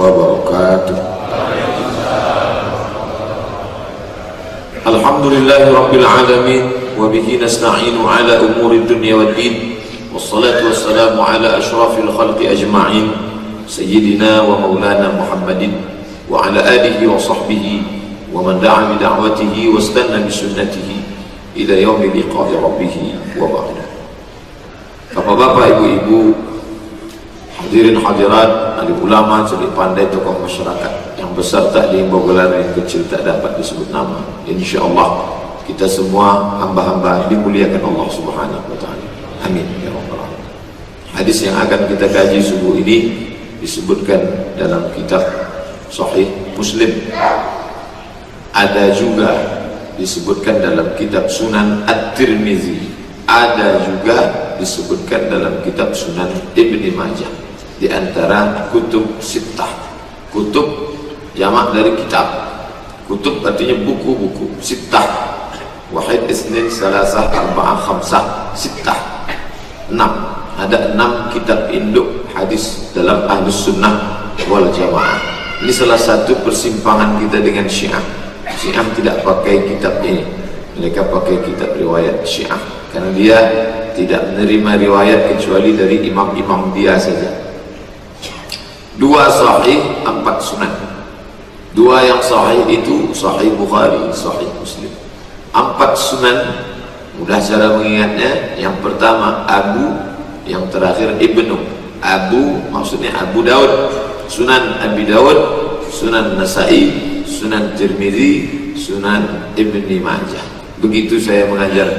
wabarakatuh. Alhamdulillahi rabbil alamin wa bihi nasta'inu ala umuri dunya waddin, wassalatu wassalamu ala ashrafil khalqi ajma'in, sayyidina wa maulana Muhammadin wa ala alihi wa sahbihi wa man da'a bi da'watihi wa istanna bi sunnatihi ila yaumi liqa'i rabbih wa ba'da. Bapak-bapak, ibu-ibu, hadirin hadirat, alim ulama, cerdik pandai, tokoh masyarakat, yang besar tak diimbau gelar, yang kecil tak dapat disebut nama. InsyaAllah kita semua hamba-hamba dimuliakan Allah Subhanahu wa ta'ala. Amin ya rabbal alamin. Hadis yang akan kita kaji subuh ini disebutkan dalam kitab Sahih Muslim, ada juga disebutkan dalam kitab Sunan At-Tirmizi, ada juga disebutkan dalam kitab Sunan Ibni Majah, di antara kutub sittah. Kutub jamak dari kitab, kutub artinya buku-buku, sittah, wahid, isnin, salasah, arba'ah, khamsah, sittah, 6. Ada 6 kitab induk hadis dalam Ahlus Sunnah wal Jamaah. Ini salah satu persimpangan kita dengan Syiah. Syiah tidak pakai kitab ini, mereka pakai kitab riwayat Syiah, karena dia tidak menerima riwayat kecuali dari imam-imam dia saja. 2 sahih, 4 sunan. 2 yang sahih itu Sahih Bukhari, Sahih Muslim. 4 sunan, mudah cara mengingatnya. Yang pertama Abu, yang terakhir Ibnu. Abu maksudnya Abu Daud, Sunan Abi Daud, Sunan Nasai, Sunan Tirmizi, Sunan Ibni Majah. Begitu saya mengajar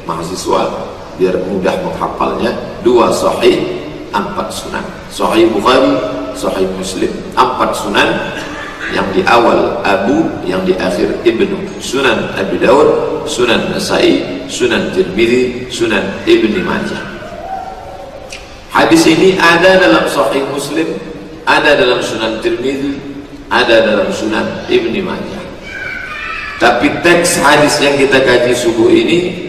mahasiswa biar mudah menghafalnya. 2 sahih, 4 sunan. Sahih Bukhari, Sahih Muslim, 4 sunan, yang di awal Abu, yang di akhir Ibnu. Sunan Abi Daud, Sunan Nasai, Sunan Tirmizi, Sunan Ibni Majah. Hadis ini ada dalam Sahih Muslim, ada dalam Sunan Tirmizi, ada dalam Sunan Ibni Majah. Tapi teks hadis yang kita kaji subuh ini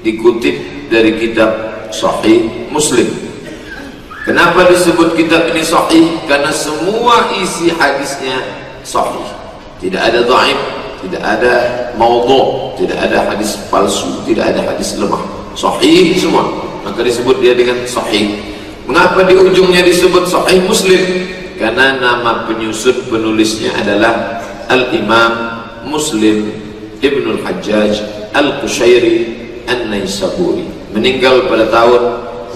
dikutip dari kitab Sahih Muslim. Kenapa disebut kitab ini sahih? Karena semua isi hadisnya sahih. Tidak ada dhaif, tidak ada maudhu', tidak ada hadis palsu, tidak ada hadis lemah. Sahih semua. Maka disebut dia dengan sahih. Mengapa di ujungnya disebut Sahih Muslim? Karena nama penyusun penulisnya adalah Al-Imam Muslim Ibnul Hajjaj Al-Qushairi An-Naisaburi, meninggal pada tahun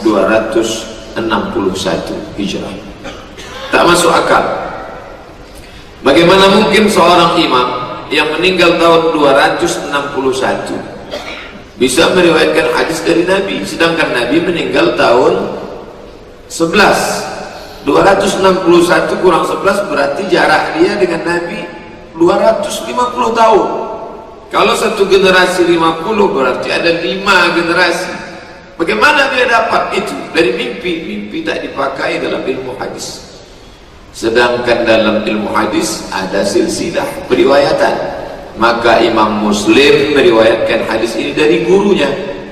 261 Hijrah. Tak masuk akal. Bagaimana mungkin seorang imam yang meninggal tahun 261 bisa meriwayatkan hadis dari Nabi, sedangkan Nabi meninggal tahun 11. 261 kurang 11 berarti jarak dia dengan Nabi 250 tahun. Kalau satu generasi 50 berarti ada 5 generasi. Bagaimana dia dapat itu? Dari mimpi. Mimpi tak dipakai dalam ilmu hadis. Sedangkan dalam ilmu hadis ada silsilah periwayatan. Maka Imam Muslim meriwayatkan hadis ini dari gurunya.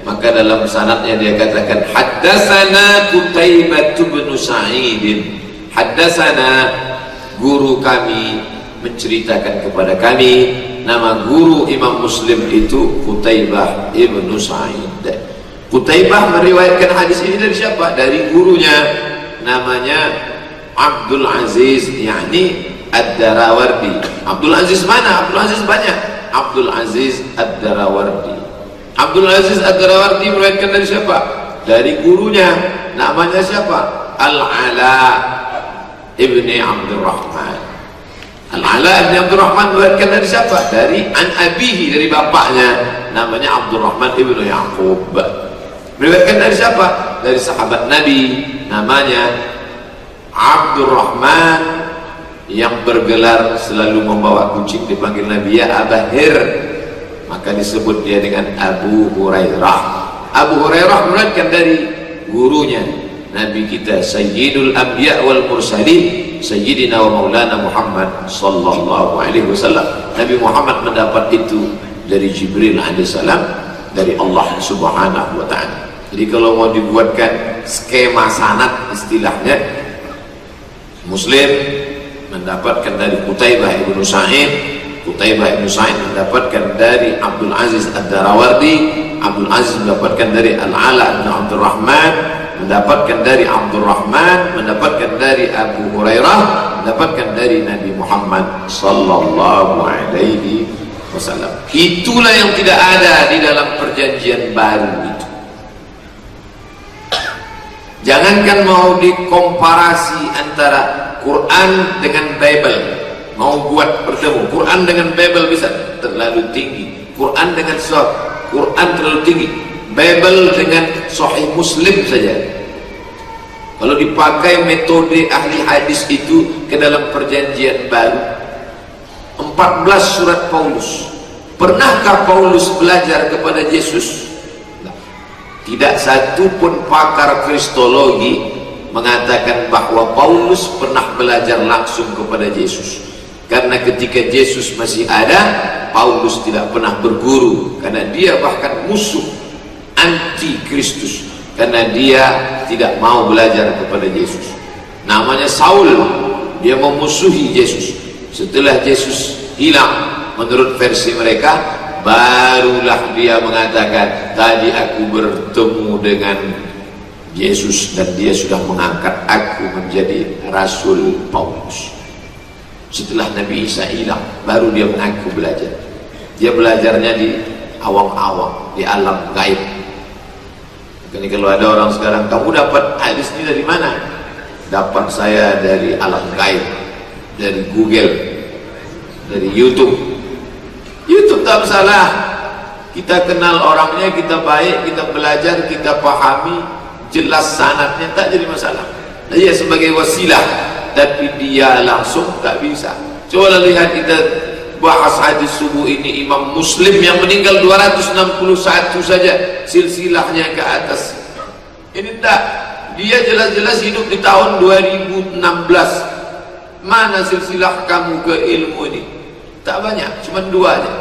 Maka dalam sanadnya dia katakan haddatsana Qutaibah bin Sa'id. Haddatsana, guru kami menceritakan kepada kami. Nama guru Imam Muslim itu Qutaibah bin Sa'id. Qutaibah meriwayatkan hadis ini dari siapa? Dari gurunya, namanya Abdul Aziz, yakni Ad-Darawardi. Abdul Aziz mana? Abdul Aziz banyak. Abdul Aziz Ad-Darawardi. Abdul Aziz Ad-Darawardi meriwayatkan dari siapa? Dari gurunya, namanya siapa? Al-Ala ibni Abdurrahman. Al-Ala ibni Abdurrahman meriwayatkan dari siapa? Dari an abihi, dari bapaknya, namanya Abdurrahman ibnu Yaqub. Meriwayatkan dari siapa? Dari sahabat Nabi, namanya Abdurrahman, yang bergelar selalu membawa kucing dipanggil Nabi ya Abahir. Maka disebut dia dengan Abu Hurairah. Abu Hurairah meriwayatkan dari gurunya, Nabi kita Sayyidul Anbiya wal Mursalin, Sayyidina wa Maulana Muhammad sallallahu alaihi wasallam. Nabi Muhammad mendapat itu dari Jibril alaihissalam, dari Allah subhanahu wa ta'ala. Jadi kalau mau dibuatkan skema sanad istilahnya, Muslim mendapatkan dari Qutaibah ibnu Sa'id, Qutaibah ibnu Sa'id mendapatkan dari Abdul Aziz Ad-Darawardi, Abdul Aziz mendapatkan dari Al-Ala bin Abdul Rahman, mendapatkan dari Abdul Rahman, mendapatkan dari Abu Hurairah, mendapatkan dari Nabi Muhammad sallallahu alaihi wasallam. Itulah yang tidak ada di dalam perjanjian baru itu. Jangankan mau dikomparasi antara Quran dengan Bible, mau buat bertemu Quran dengan Bible bisa terlalu tinggi, Quran dengan Quran terlalu tinggi, Bible dengan Sahih Muslim saja. Kalau dipakai metode ahli hadis itu ke dalam perjanjian baru, 14 surat Paulus. Pernahkah Paulus belajar kepada Yesus? Tidak satu pun pakar kristologi mengatakan bahwa Paulus pernah belajar langsung kepada Yesus. Karena ketika Yesus masih ada, Paulus tidak pernah berguru, karena dia bahkan musuh anti Kristus, karena dia tidak mau belajar kepada Yesus. Namanya Saul, dia memusuhi Yesus. Setelah Yesus hilang menurut versi mereka, barulah dia mengatakan, tadi aku bertemu dengan Yesus dan dia sudah mengangkat aku menjadi Rasul Paulus. Setelah Nabi Isa hilang, baru dia mengaku belajar. Dia belajarnya di awam-awam, di alam gaib. Jadi kalau ada orang sekarang, kamu dapat hadis ini dari mana? Dapat saya dari alam gaib, dari Google, dari YouTube. YouTube tak salah, kita kenal orangnya, kita baik, kita belajar, kita pahami, jelas sanadnya, tak jadi masalah. Dia sebagai wasilah, tapi dia langsung tak bisa. Coba lihat, kita bahas hadis subuh ini, Imam Muslim yang meninggal 261 saja silsilahnya ke atas. Ini tak, dia jelas-jelas hidup di tahun 2016. Mana silsilah kamu ke ilmu ini? Tak banyak, cuma 2 aja.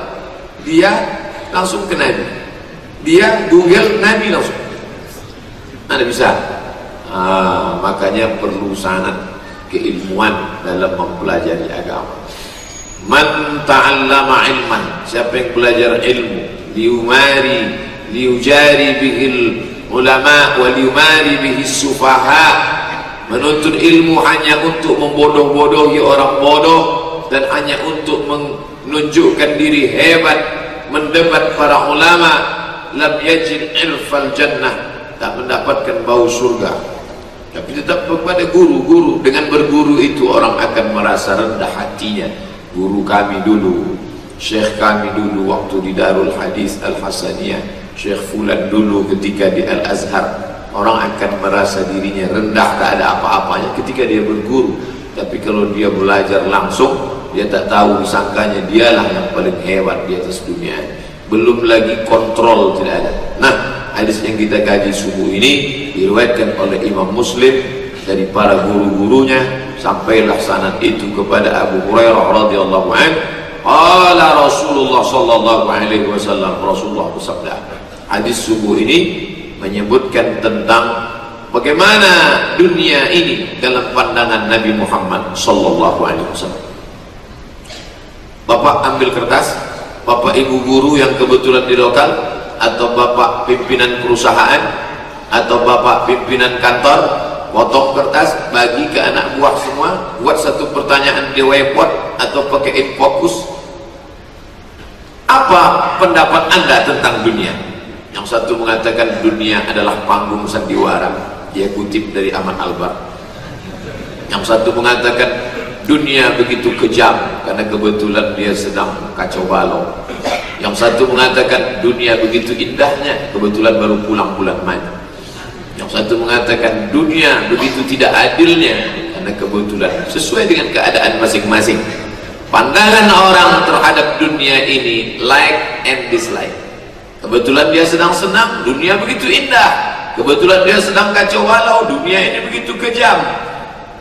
Dia langsung ke Nabi, dia Google Nabi langsung. Mana bisa? Makanya perlu sanad keilmuan dalam mempelajari agama. Man ta'allama ilman, siapa yang belajar ilmu, liujari bihil ulama wa liumari bihis sufaha, menuntut ilmu hanya untuk membodoh-bodohi orang bodoh dan hanya untuk menunjukkan diri hebat, mendebat para ulama, lam yajid irfal jannah, tak mendapatkan bau surga. Tapi tetap kepada guru-guru, dengan berguru itu orang akan merasa rendah hatinya. Guru kami dulu, syekh kami dulu waktu di Darul Hadis Al-Hasaniyah, Syekh Fulan dulu ketika di Al-Azhar, orang akan merasa dirinya rendah, tak ada apa-apanya ketika dia berguru. Tapi kalau dia belajar langsung, dia tak tahu, disangkanya dialah yang paling hebat di atas dunia. Belum lagi kontrol tidak ada. Nah, hadis yang kita kaji subuh ini diriwayatkan oleh Imam Muslim dari para guru-gurunya, sampailah sanad itu kepada Abu Hurairah radhiyallahu anhu. Qala Rasulullah sallallahu alaihi wasallam, Rasulullah bersabda. Hadis subuh ini menyebutkan tentang bagaimana dunia ini dalam pandangan Nabi Muhammad sallallahu alaihi wasallam. Bapak ambil kertas, bapak ibu guru yang kebetulan di lokal, atau bapak pimpinan perusahaan, atau bapak pimpinan kantor, potong kertas, bagi ke anak buah semua, buat satu pertanyaan di whiteboard atau pakai infocus. Apa pendapat anda tentang dunia? Yang satu mengatakan dunia adalah panggung sandiwara, dia kutip dari Ahmad Albar. Yang satu mengatakan dunia begitu kejam karena kebetulan dia sedang kacau balau. Yang satu mengatakan dunia begitu indahnya, kebetulan baru pulang bulan Mei. Yang satu mengatakan dunia begitu tidak adilnya karena kebetulan, sesuai dengan keadaan masing-masing. Pandangan orang terhadap dunia ini like and dislike. Kebetulan dia sedang senang, dunia begitu indah. Kebetulan dia sedang kacau balau, dunia ini begitu kejam.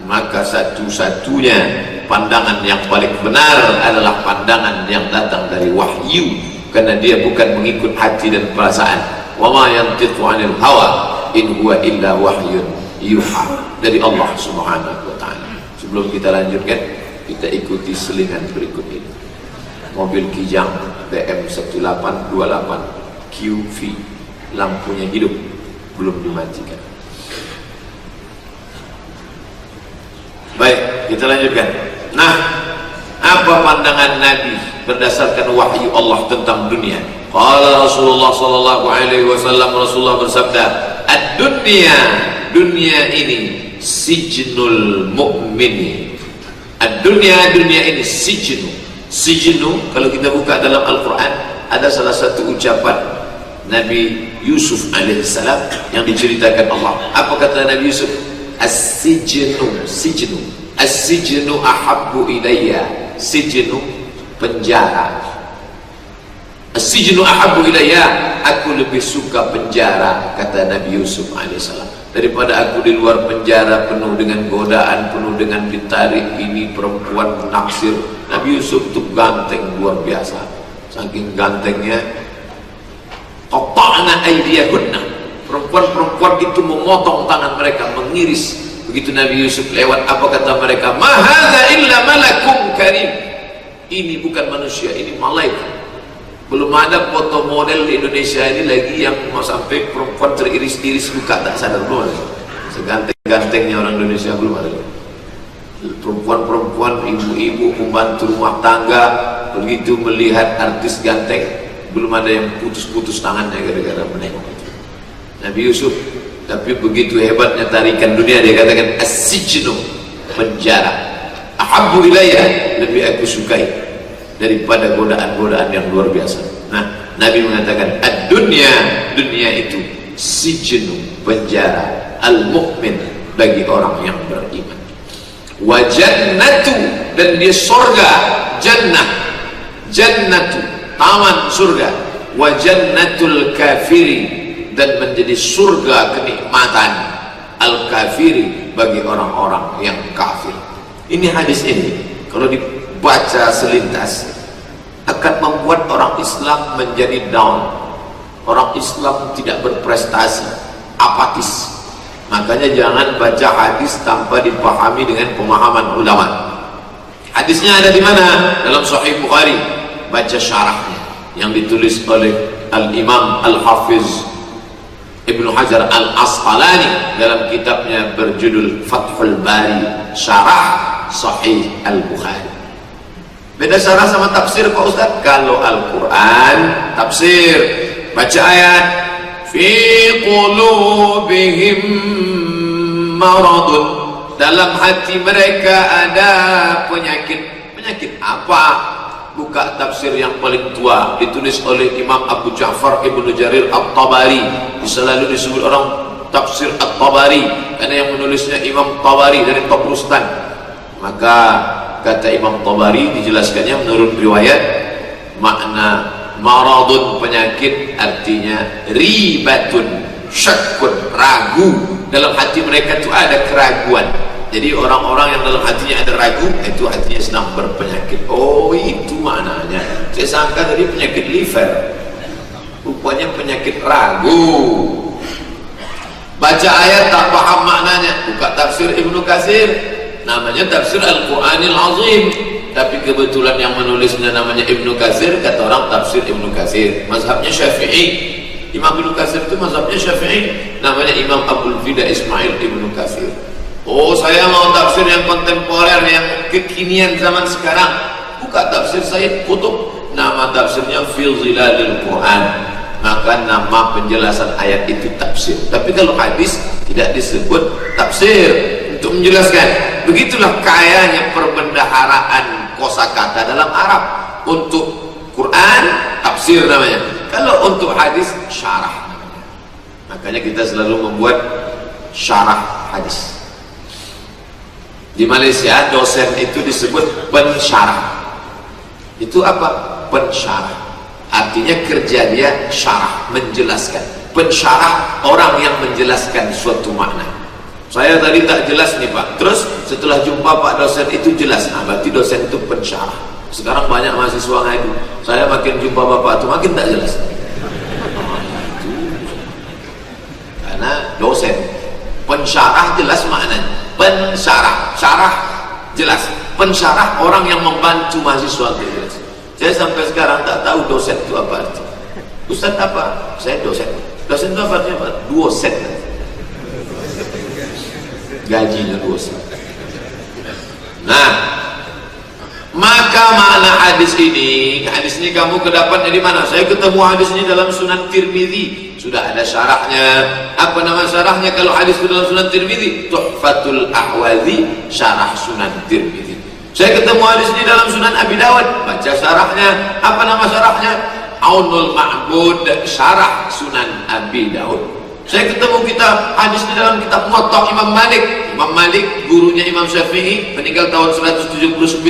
Maka satu-satunya pandangan yang paling benar adalah pandangan yang datang dari wahyu, karena dia bukan mengikut hati dan perasaan. Wa ma yantiqu 'anil hawa in huwa illa wahyun yuha, dari Allah Subhanahu wa taala. Sebelum kita lanjutkan, Kita ikuti selingan berikut ini. Mobil Kijang BM1828 QV, lampunya hidup, belum dimatikan. Baik, kita lanjutkan. Nah, apa pandangan Nabi berdasarkan wahyu Allah tentang dunia? Qala Rasulullah sallallahu alaihi wasallam, Rasulullah bersabda, "Ad-dunya, dunia ini sijnul mu'mini." Ad-dunya, dunia ini sijnu. Sijnu kalau kita buka dalam Al-Qur'an ada salah satu ucapan Nabi Yusuf alaihissalam yang diceritakan Allah. Apa kata Nabi Yusuf? As-sijnu, sijnu. As-sijnu ahabbu ilayya. Sijnu, penjara. As-sijnu ahabbu ilayya, aku lebih suka penjara, kata Nabi Yusuf alaihissalam, daripada aku di luar penjara penuh dengan godaan, penuh dengan ditarik ini perempuan menaksir. Nabi Yusuf itu ganteng luar biasa. Saking gantengnya, qata'na aydiyahunna, perempuan-perempuan itu memotong tangan mereka, mengiris. Begitu Nabi Yusuf lewat, apa kata mereka? Ma hadza illa malakum karim. Ini bukan manusia, ini malaikat. Belum ada foto model di Indonesia ini lagi yang mau sampai perempuan teriris-iris luka tak sadar, belum ada. Seganteng-gantengnya orang Indonesia belum ada. Perempuan-perempuan, ibu-ibu, pembantu rumah tangga, begitu melihat artis ganteng, belum ada yang putus-putus tangannya gara-gara menengok. Nabi Yusuf, tapi begitu hebatnya tarikan dunia, dia katakan as-sijnu, penjara, ahabbu ilayya, lebih aku sukai daripada godaan-godaan yang luar biasa. Nah, Nabi mengatakan ad-dunya, dunia itu sijnu, penjara, al-mu'min, bagi orang yang beriman. Wa jannatu, dan dia surga, jannah, jannatu, taman surga. Wa jannatul kafiri, dan menjadi surga kenikmatan al-kafiri, bagi orang-orang yang kafir. Ini hadis ini kalau dibaca selintas akan membuat orang Islam menjadi down. Orang Islam tidak berprestasi, apatis. Makanya jangan baca hadis tanpa dipahami dengan pemahaman ulama. Hadisnya ada di mana? Dalam Sahih Bukhari. Baca syarahnya yang ditulis oleh Al-Imam Al-Hafiz Ibnu Hajar Al-Asqalani dalam kitabnya berjudul Fathul Bari, Syarah Sahih Al-Bukhari. Beda syarah sama tafsir Pak Ustaz. Kalau Al-Quran tafsir, baca ayat fi qulubihim maradun, dalam hati mereka ada penyakit. Penyakit apa? Buka tafsir yang paling tua, ditulis oleh Imam Abu Ja'far Ibnu Jarir At-Tabari. Selalu disebut orang tafsir At-Tabari karena yang menulisnya Imam Tabari dari Tabrustan. Maka kata Imam Tabari, dijelaskannya menurut riwayat, makna maradun, penyakit, artinya ribatun, syakkun, ragu. Dalam hati mereka itu ada keraguan. Jadi orang-orang yang dalam hatinya ada ragu, itu hatinya sedang berpenyakit. Oh, itu maknanya. Saya sangka tadi penyakit liver, rupanya penyakit ragu. Baca ayat tak paham maknanya, buka tafsir Ibnu Katsir, namanya tafsir Al-Quranil Azim, tapi kebetulan yang menulisnya namanya Ibnu Katsir, kata orang tafsir Ibnu Katsir. Mazhabnya Syafi'i. Imam Ibnu Katsir itu mazhabnya Syafi'i, namanya Imam Abdul Fida Ismail Ibnu Katsir. Oh, saya mau tafsir yang kontemporer, yang kekinian zaman sekarang. Buka tafsir Sayyid Qutb, nama tafsirnya Fi Zilalil Quran. Maka nama penjelasan ayat itu tafsir. Tapi kalau hadis tidak disebut tafsir untuk menjelaskan. Begitulah kayanya perbendaharaan kosakata dalam Arab. Untuk Quran tafsir namanya. Kalau untuk hadis syarah namanya. Makanya kita selalu membuat syarah hadis. Di Malaysia dosen itu disebut pensyarah. Itu apa? Pensyarah. Artinya kerja dia syarah, menjelaskan. Pensyarah orang yang menjelaskan suatu makna. Saya tadi tak jelas nih Pak, terus setelah jumpa Pak dosen itu jelas. Nah, berarti dosen itu pensyarah. Sekarang banyak mahasiswa ngadu, saya makin jumpa Bapak itu makin tak jelas. Karena dosen pensyarah jelas maknanya. Pensyarah, syarah jelas. Pensyarah orang yang membantu mahasiswa integrasi. Saya sampai sekarang tak tahu dosen itu apa arti. Ustaz apa? Saya dosen. Dosen itu apa artinya? Dua set. Gajinya 2 set. Nah, maka makna hadis ini kamu kedapatnya di mana? Saya ketemu hadis ini dalam Sunan Tirmidzi. Sudah ada syarahnya. Apa nama syarahnya kalau hadis itu dalam Sunan Tirmidzi? Tuhfatul Ahwazi, syarah Sunan Tirmidzi. Saya ketemu hadis ini dalam Sunan Abi Dawud, baca syarahnya. Apa nama syarahnya? Aunul Ma'bud, syarah Sunan Abi Dawud. Saya ketemu hadis ini dalam kitab Muwatta Imam Malik. Imam Malik gurunya Imam Syafi'i, meninggal tahun 179,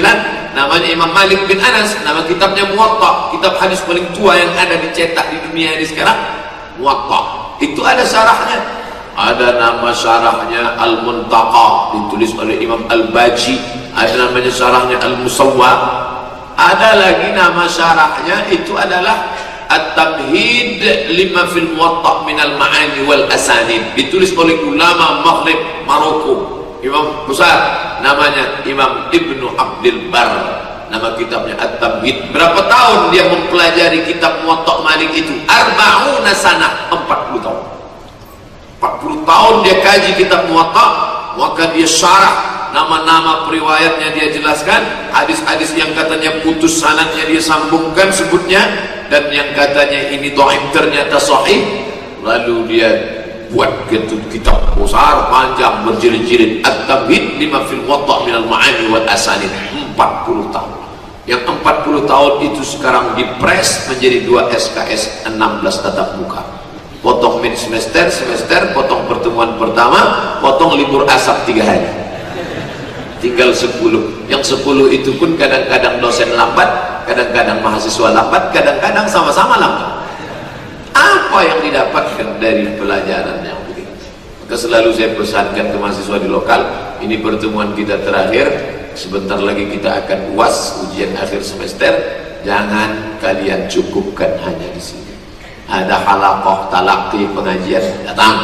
namanya Imam Malik bin Anas. Nama kitabnya Muwatta, kitab hadis paling tua yang ada dicetak di dunia ini sekarang. Muwatta itu ada syarahnya. Ada nama syarahnya Al-Muntaqa, ditulis oleh Imam Al-Baji. Ada namanya syarahnya Al-Musawwa. Ada lagi nama syarahnya itu adalah At-Tamhid lima fil Muwatta minal ma'ani wal asanid, ditulis oleh ulama Maghrib Maroko, imam besar, namanya Imam Ibnu Abdul Bar. Nama kitabnya At-Tamhid. Berapa tahun dia mempelajari kitab Muwatta Malik itu? 40 sanah, 40 tahun. 40 tahun dia kaji kitab Muwatta, maka dia syarah. Nama-nama periwayatnya dia jelaskan, hadis-hadis yang katanya putus sanadnya dia sambungkan sebutnya, dan yang katanya ini dhaif ternyata sahih. Lalu dia buat kitab besar panjang berjilid-jilid, At-Tamhid lima fil Muwatta minal ma'ani wal asanid. 40 tahun. Yang 40 tahun itu sekarang dipres menjadi 2 SKS 16 tatap muka. Potong mid semester, potong pertemuan pertama, potong libur asap 3 hari. Tinggal 10. Yang 10 itu pun kadang-kadang dosen lambat, kadang-kadang mahasiswa lambat, kadang-kadang sama-sama lambat. Apa yang didapatkan dari pelajaran yang begini? Maka selalu saya pesankan ke mahasiswa di lokal, ini pertemuan kita terakhir, sebentar lagi kita akan UAS, ujian akhir semester. Jangan kalian cukupkan hanya di sini. Ada halaqah talaqi pengajian, datang.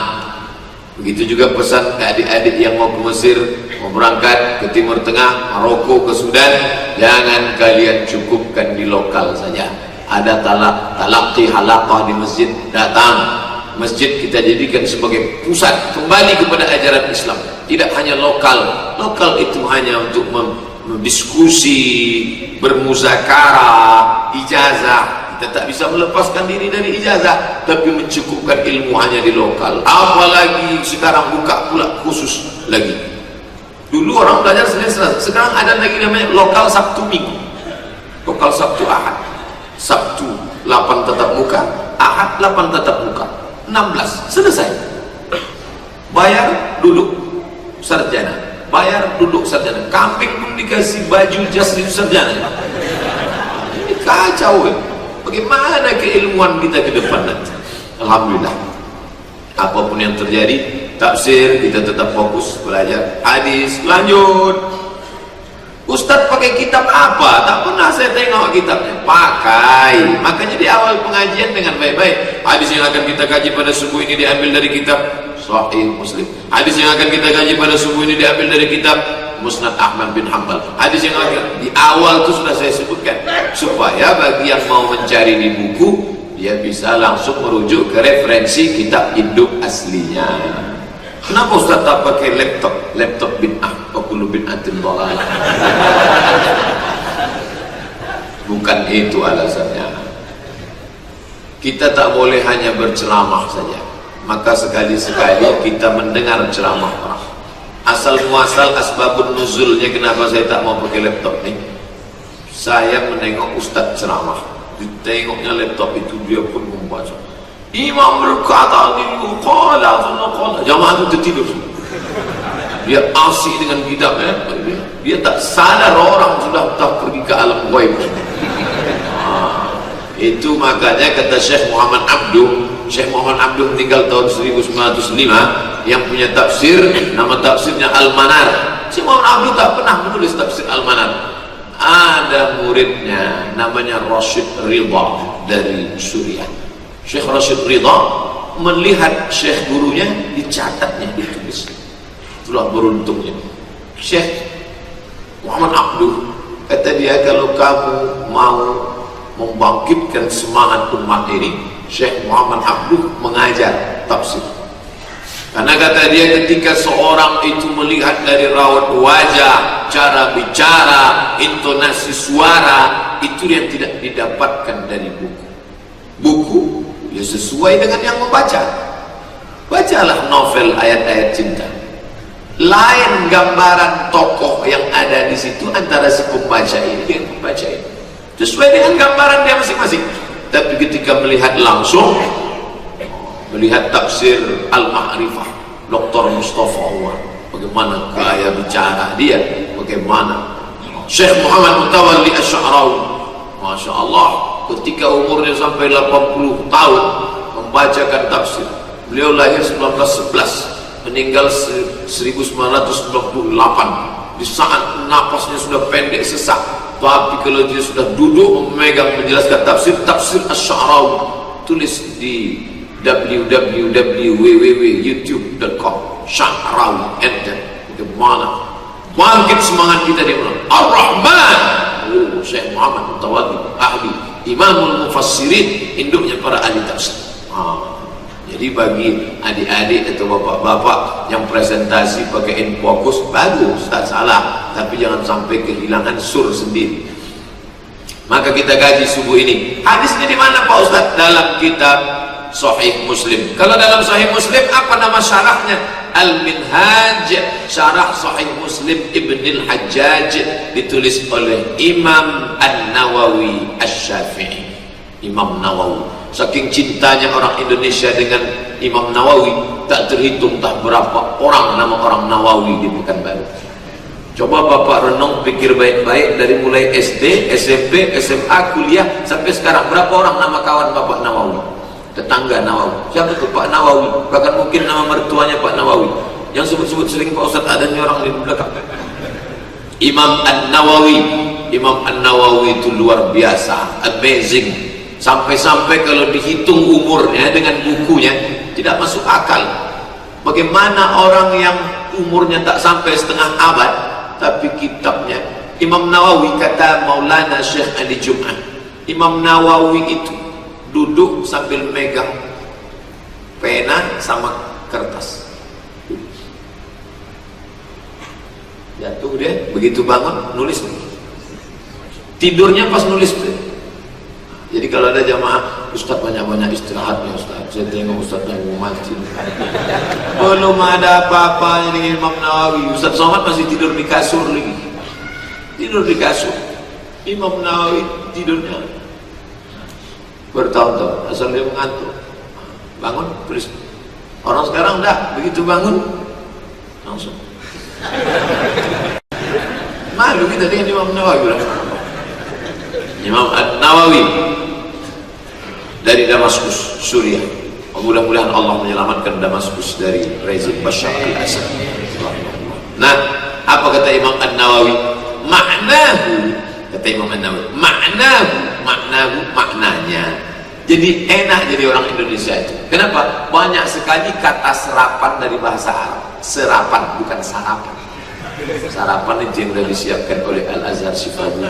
Begitu juga pesan ke adik-adik yang mau ke Mesir, mau berangkat ke Timur Tengah, Maroko, ke Sudan, jangan kalian cukupkan di lokal saja. Ada talaqi halaqah di masjid, datang. Masjid kita jadikan sebagai pusat kembali kepada ajaran Islam. Tidak hanya lokal. Lokal itu hanya untuk berdiskusi, bermuzakarah, ijazah. Kita tak bisa melepaskan diri dari ijazah, tapi mencukupkan ilmu hanya di lokal. Apalagi sekarang buka pula khusus lagi. Dulu orang belajar Senin Selasa, sekarang ada lagi namanya lokal Sabtu Minggu, lokal Sabtu Ahad. Sabtu 8 tatap muka, Ahad 8 tatap muka, 16 selesai. Bayar duduk sarjana, bayar duduk sarjana. Kambing pun dikasih baju jas sarjana. Ini kacau ya. Bagaimana keilmuan kita ke depan nanti? Alhamdulillah, apapun yang terjadi, tafsir kita tetap fokus belajar. Hadis lanjut. Ustadz pakai kitab apa? Tak pernah saya tengok kitabnya. Pakai. Makanya di awal pengajian dengan baik-baik. Hadis yang akan kita kaji pada subuh ini diambil dari kitab Sahih Muslim. Hadis yang akan kita kaji pada subuh ini diambil dari kitab Musnad Ahmad bin Hanbal. Hadis yang di awal itu sudah saya sebutkan, supaya bagi yang mau mencari di buku, dia bisa langsung merujuk ke referensi kitab induk aslinya. Kenapa Ustaz tak pakai laptop bid'ah, kullu bid'atin dhalalah? Bukan itu alasannya. Kita tak boleh hanya berceramah saja, maka sekali-sekali kita mendengar ceramah orang. Asal muasal asbabun nuzulnya kenapa saya tak mau pakai laptop nih, saya menengok Ustadz ceramah, ditengoknya laptop itu dia pun membaca, imam berkata ini qala, jamaah itu tertidur, dia asik dengan kitabnya, dia tak sadar orang sudah tak pergi ke alam ghaib. Itu makanya kata Syekh Muhammad Abduh meninggal tahun 1905, yang punya tafsir, nama tafsirnya Al-Manar. Syekh Muhammad Abduh tak pernah menulis tafsir Al-Manar. Ada muridnya namanya Rashid Ridha dari Suriah. Syekh Rashid Ridha melihat Syekh gurunya, dicatatnya, ditulis. Itulah beruntungnya. Syekh Muhammad Abduh, kata dia, kalau kamu mau membangkitkan semangat umat ini, Syekh Muhammad Abduh mengajar tafsir. Karena kata dia, ketika seorang itu melihat dari raut wajah, cara bicara, intonasi suara, itu yang tidak didapatkan dari buku. Buku ya sesuai dengan yang membaca. Bacalah novel ayat-ayat cinta, lain gambaran tokoh yang ada di situ antara si pembaca ini dengan pembaca ini, sesuai dengan gambaran dia masing-masing. Tapi ketika melihat langsung, melihat tafsir Al-Ma'rifah Dr. Mustafa Awad, bagaimana gaya bicara dia, bagaimana Syekh Muhammad Mutawalli Asy-Sya'rawi, Masya Allah, ketika umurnya sampai 80 tahun membacakan tafsir. Beliau lahir 1911, meninggal 1998, di saat napasnya sudah pendek sesak. Tapi kalau dia sudah duduk memegang menjelaskan tafsir Asy-Sya'rawi, tulis di www.youtube.com Sya'rawi, enter. Bagaimana bangkit semangat kita di bulan Ar-Rahman. Syekh Muhammad Mutawalli, ahli Imamul Mufassirin, induknya para ahli tafsir. Jadi bagi adik-adik atau bapak-bapak yang presentasi pakai infokus, bagus, tak salah, tapi jangan sampai kehilangan sur sendiri. Maka kita kaji subuh ini. Hadisnya di mana Pak Ustaz? Dalam kitab Sahih Muslim. Kalau dalam Sahih Muslim, apa nama syarahnya? Al-Minhaj, syarah Sahih Muslim Ibnul Hajjaj, ditulis oleh Imam An-Nawawi Asy-Syafi'i. Imam Nawawi, saking cintanya orang Indonesia dengan Imam Nawawi, tak terhitung tak berapa orang nama orang Nawawi di Pekanbaru. Coba Bapak renung, pikir baik-baik, dari mulai SD, SMP, SMA, kuliah sampai sekarang, berapa orang nama kawan Bapak Nawawi? Tetangga Nawawi, siapa itu Pak Nawawi? Bahkan mungkin nama mertuanya Pak Nawawi, yang sebut-sebut sering Pak Ustadz, adanya orang di belakang. Imam An-Nawawi, Imam An-Nawawi itu luar biasa, amazing. Sampai-sampai kalau dihitung umurnya dengan bukunya tidak masuk akal. Bagaimana orang yang umurnya tak sampai setengah abad, tapi kitabnya. Imam Nawawi, kata Maulana Syekh Ali Jum'ah, Imam Nawawi itu duduk sambil megang pena sama kertas. Jatuh dia, begitu bangun nulis. Tidurnya pas nulis. Jadi kalau ada jamaah, Ustaz banyak-banyak istirahat ya Ustaz, saya tengok Ustaz yang mau mati. Belum ada apa-apa dengan Imam Nawawi. Ustaz Somad masih tidur di kasur lagi. Tidur di kasur. Imam Nawawi tidurnya bertahun-tahun, asal dia mengantuk, bangun tulis. Orang sekarang dah begitu bangun langsung malu kita dengan Imam Nawawi. Imam An-Nawawi dari Damaskus, Suriah. Mudah-mudahan Allah menyelamatkan Damaskus dari rezim Bashar al-Assad. Nah, apa kata Imam An-Nawawi? Maknahu, kata Imam An-Nawawi, maknanya. Jadi enak jadi orang Indonesia itu. Kenapa? Banyak sekali kata serapan dari bahasa Arab. Serapan, bukan sarapan. Sarapan itu yang sudah disiapkan oleh Al-Azhar Syifabudi.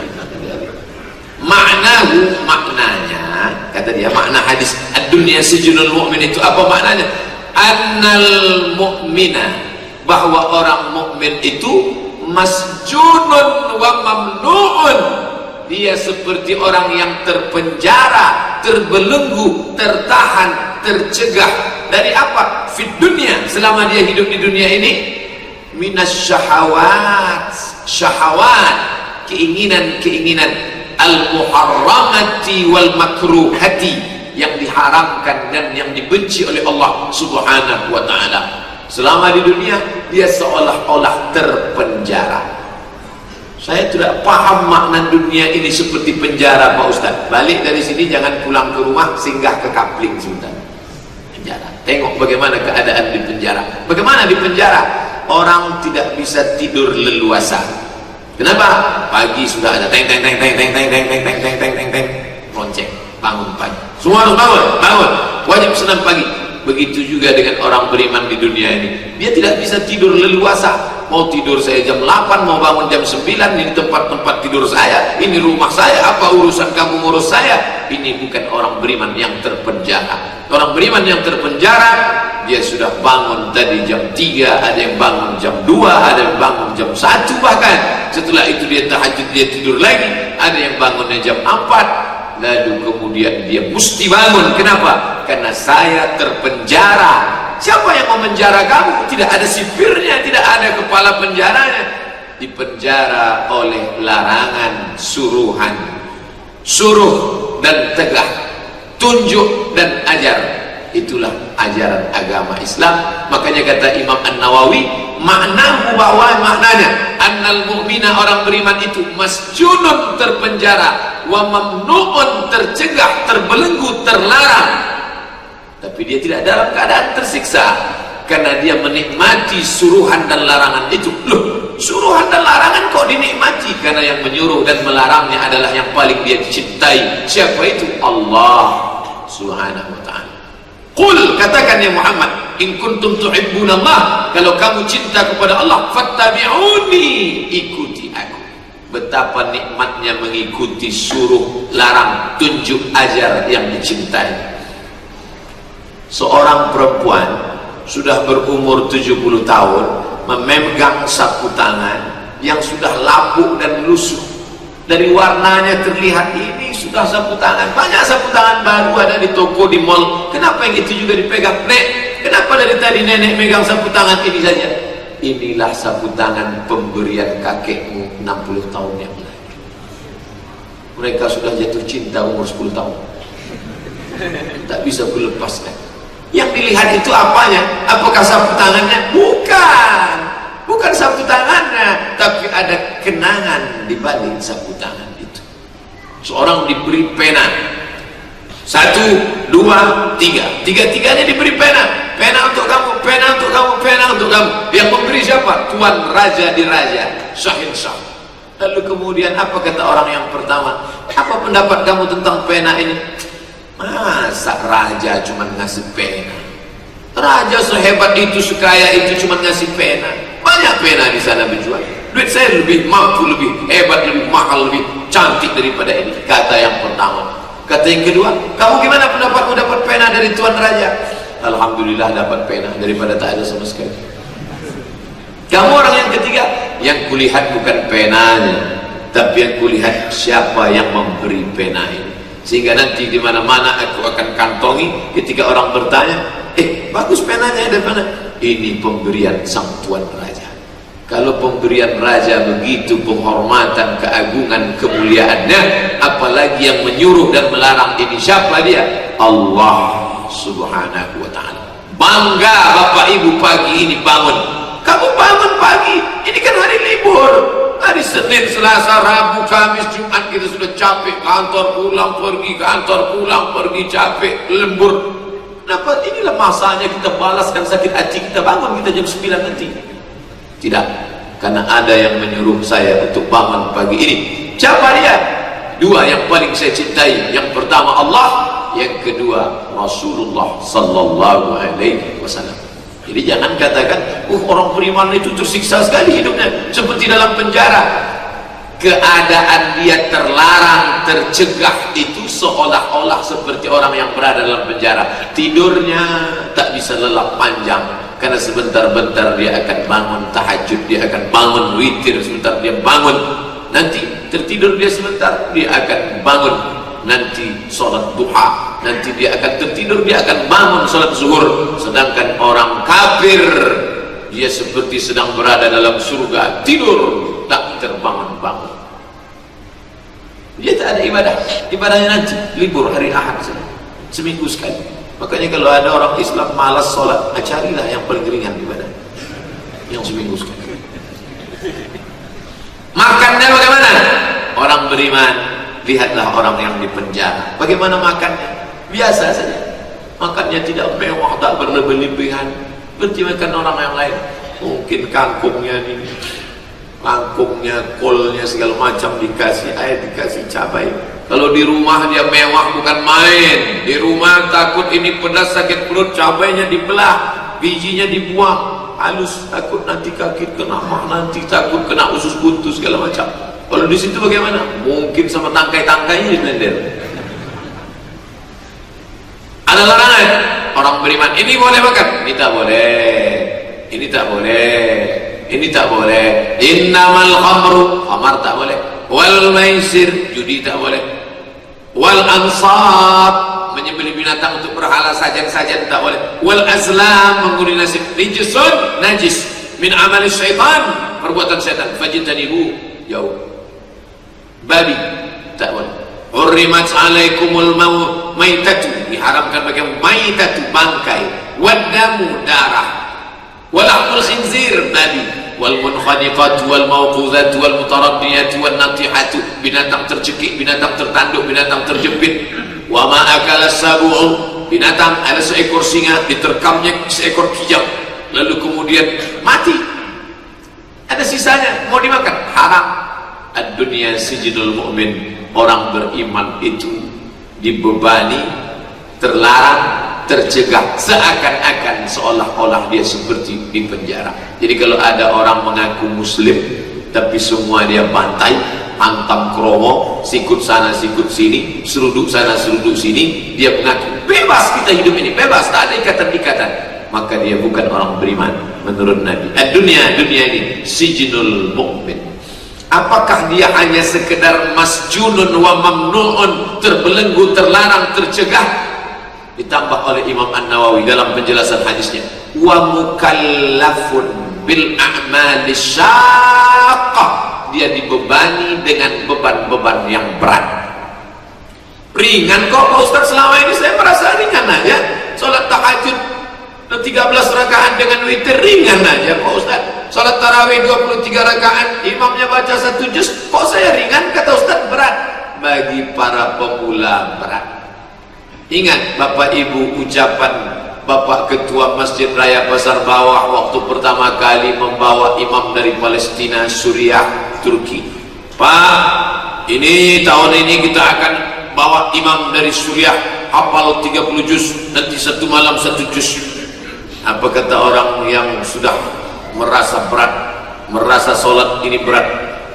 Maknanya, kata dia, makna hadis ad-dunya sijnul mu'min itu apa maknanya? Annal mu'mina, bahwa orang mukmin itu masjunun wa mamnu'un, dia seperti orang yang terpenjara, terbelenggu, tertahan, tercegah dari apa? Fid dunya, selama dia hidup di dunia ini, minas syahawat, syahawat, keinginan-keinginan, al-muharramati wal makruhati, yang diharamkan dan yang dibenci oleh Allah Subhanahu wa ta'ala. Selama di dunia dia seolah-olah terpenjara. Saya tidak paham makna dunia ini seperti penjara Pak Ustaz. Balik dari sini jangan pulang ke rumah, singgah ke Kapling sebentar. Penjara. Tengok bagaimana keadaan di penjara. Bagaimana di penjara? Orang tidak bisa tidur leluasa. Kenapa? Pagi sudah ada teng lonceng, bangun pagi. Semua harus bangun, wajib senam pagi. Begitu juga dengan orang beriman di dunia ini. Dia tidak bisa tidur leluasa. Mau tidur saya jam 8, mau bangun jam 9, ini tempat-tempat tidur saya, ini rumah saya, apa urusan kamu ngurus saya? Ini bukan orang beriman yang terpenjara. Orang beriman yang terpenjara, dia sudah bangun tadi jam 3, ada yang bangun jam 2, ada yang bangun jam 1 bahkan. Setelah itu dia tahajud, dia tidur lagi. Ada yang bangunnya jam 4, lalu kemudian dia mesti bangun. Kenapa? Karena saya terpenjara. Siapa yang memenjara kamu? Tidak ada sipirnya, tidak ada kepala penjaranya. Dipenjara oleh larangan, suruhan. Suruh dan tegah, tunjuk dan ajar. Itulah ajaran agama Islam. Makanya kata Imam An-Nawawi, maknahu bahwa maknanya annal mu'mina, orang beriman itu masjunun, terpenjara, wa mamnu'un, tercegah, terbelenggu, terlarang. Tapi dia tidak dalam keadaan tersiksa karena dia menikmati suruhan dan larangan itu. Loh, suruhan dan larangan kok dinikmati? Karena yang menyuruh dan melarangnya adalah yang paling dia cintai. Siapa itu? Allah Subhanahu wa ta'ala. Qul, katakan ya Muhammad, in kuntum tuhibbunallah, kalau kamu cinta kepada Allah, fattabi'uni, ikuti aku. Betapa nikmatnya mengikuti suruh, larang, tunjuk, ajar yang dicintai. Seorang perempuan sudah berumur 70 tahun memegang sapu tangan yang sudah lapuk dan lusuh. Dari warnanya terlihat ini sudah sapu tangan. Banyak sapu tangan baru ada di toko, di mall. Kenapa yang itu juga dipegang? Nek, kenapa dari tadi nenek megang sapu tangan ini saja? Inilah sapu tangan pemberian kakekmu 60 tahun yang lalu. Mereka sudah jatuh cinta umur 10 tahun. Tak bisa kulepaskan. Yang dilihat itu apanya? Apakah sapu tangannya? Bukan. Bukan sapu tangannya, tapi ada kenangan di balik sapu tangan itu. Seorang diberi pena. 1, 2, 3. Tiga-tiganya diberi pena. Pena untuk kamu, pena untuk kamu, pena untuk kamu. Yang memberi siapa? Tuan Raja di Raja, Syahinsah. Lalu kemudian apa kata orang yang pertama? Apa pendapat kamu tentang pena ini? Masa raja cuma ngasih pena? Raja sehebat itu, sekaya itu cuma ngasih pena? Banyak pena di sana dijual. Duit saya lebih mampu, lebih hebat, lebih mahal, lebih cantik daripada ini. Kata yang pertama. Kata yang kedua, kamu gimana pendapatmu dapat pena dari Tuan Raja? Alhamdulillah dapat pena daripada tak ada sama sekali. Kamu orang yang ketiga, yang kulihat bukan penanya, tapi yang kulihat siapa yang memberi pena ini. Sehingga nanti di mana-mana aku akan kantongi ketika orang bertanya, bagus penanya, ada pena. Ini pemberian sang Tuan Raja. Kalau pemberian raja begitu penghormatan, keagungan, kemuliaannya, apalagi yang menyuruh dan melarang ini siapa dia? Allah Subhanahu wa ta'ala. Bangga Bapak Ibu pagi ini bangun. Kamu bangun pagi, ini kan hari libur. Hari Senin, Selasa, Rabu, Kamis, Jumat kita sudah capek, kantor pulang pergi, kantor pulang pergi, capek, lembur. Kenapa? Inilah masanya kita balaskan sakit hati kita, bangun kita jam 9 nanti. Tidak, karena ada yang menyuruh saya untuk bangun pagi ini. Siapa dia? Dua yang paling saya cintai. Yang pertama Allah, yang kedua Rasulullah sallallahu alaihi wasallam. Jadi jangan katakan, orang beriman itu tersiksa sekali hidupnya, seperti dalam penjara. Keadaan dia terlarang, tercegah itu seolah-olah seperti orang yang berada dalam penjara. Tidurnya tak bisa lelap panjang, karena sebentar-bentar dia akan bangun tahajud, dia akan bangun witir, sebentar dia bangun, nanti tertidur dia sebentar, dia akan bangun, nanti sholat duha, nanti dia akan tertidur, dia akan bangun sholat zuhur. Sedangkan orang kafir, dia seperti sedang berada dalam surga, tidur tak terbangun-bangun. Dia tak ada ibadah, ibadahnya nanti libur hari Ahad saja, seminggu sekali. Makanya kalau ada orang Islam malas sholat, carilah yang paling ringan ibadah, yang seminggu sekali. Makannya bagaimana? Orang beriman, lihatlah orang yang di penjara, bagaimana makannya? Biasa saja, makannya tidak mewah, tak berlebih-lebihan, seperti makan orang yang lain. Mungkin kangkungnya ini, kangkungnya, kolnya segala macam dikasih air, dikasih cabai. Kalau di rumah dia mewah bukan main. Di rumah takut ini pedas sakit perut, cabainya dibelah, bijinya dibuang, halus, takut nanti kaki kena mah, nanti takut kena usus buntu segala macam. Kalau di situ bagaimana? Mungkin sama tangkai-tangkainya diblender. Ada larangan orang beriman. Ini boleh makan, ini tak boleh. Ini tak boleh. Ini tak boleh. Innamal khamru, khamar tak boleh. Wal maisir, judi tak boleh. Wal ansab, menyembelih binatang untuk berhala sajian-sajian tak boleh. Wal azlam, mengguni nasib, rijsun, najis, min amali syaitan, perbuatan syaitan. Fajtanibu, jauh. Babi tak boleh. Hurrimat alaikumul maitatu, diharamkan bagi maitatu, bangkai, wadamu, darah, walahmul khinzir, babi, wal munkhaniqat wal mawqudhat wal mutaraddiyat wal natihatu, binatang tercekik, binatang tertanduk, binatang terjepit. Wa ma akala sabu'u, binatang ada seekor singa diterkamnya seekor kijang lalu kemudian mati, ada sisanya mau dimakan, haram. Ad-dunya sijinul mu'min, orang beriman itu dibebani, terlarang, tercegah, seakan-akan seolah-olah dia seperti di penjara. Jadi kalau ada orang mengaku muslim tapi semua dia bantai, hantam kromo, sikut sana sikut sini, seruduk sana seruduk sini, dia mengaku bebas kita hidup ini, bebas, tak ada ikatan-ikatan, maka dia bukan orang beriman menurut Nabi. Dunia ini sijinul mu'min. Apakah dia hanya sekedar masjunun wa mamnu'un, terbelenggu, terlarang, tercegah? Ditambah oleh Imam An-Nawawi dalam penjelasan hadisnya, wa mukallafun bil a'mali syaqqah, dia dibebani dengan beban-beban yang berat. Ringan kok Pak Ustaz, selama ini saya merasa ringan aja. Salat tahajud 13 rakaat dengan witir ringan aja Pak Ustaz. Salat tarawih 23 rakaat, imamnya baca 1 juz, kok saya ringan? Kata Ustaz, berat. Bagi para pemula berat. Ingat Bapak Ibu ucapan Bapak Ketua Masjid Raya Pasar Bawah waktu pertama kali membawa imam dari Palestina, Suriah, Turki. Pak, ini tahun ini kita akan bawa imam dari Suriah, hafal 30 juz, nanti satu malam 1 juz. Apa kata orang yang sudah merasa berat, merasa sholat ini berat?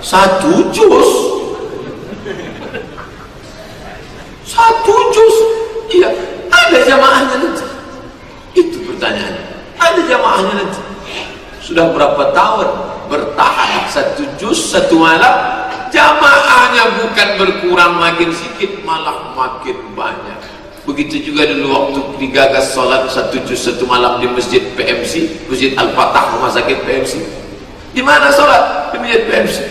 1 juz, 1 juz. Iya, ada jamaahnya nanti. Itu pertanyaannya, ada jamaahnya nanti. Sudah berapa tahun bertahan 1 juz 1 malam, jamaahnya bukan berkurang makin sedikit, malah makin banyak. Begitu juga dulu waktu digagas sholat 1 juz 1 malam di Masjid PMC, Masjid Al-Fatah, Rumah Sakit PMC. Di mana sholat? Di Masjid PMC.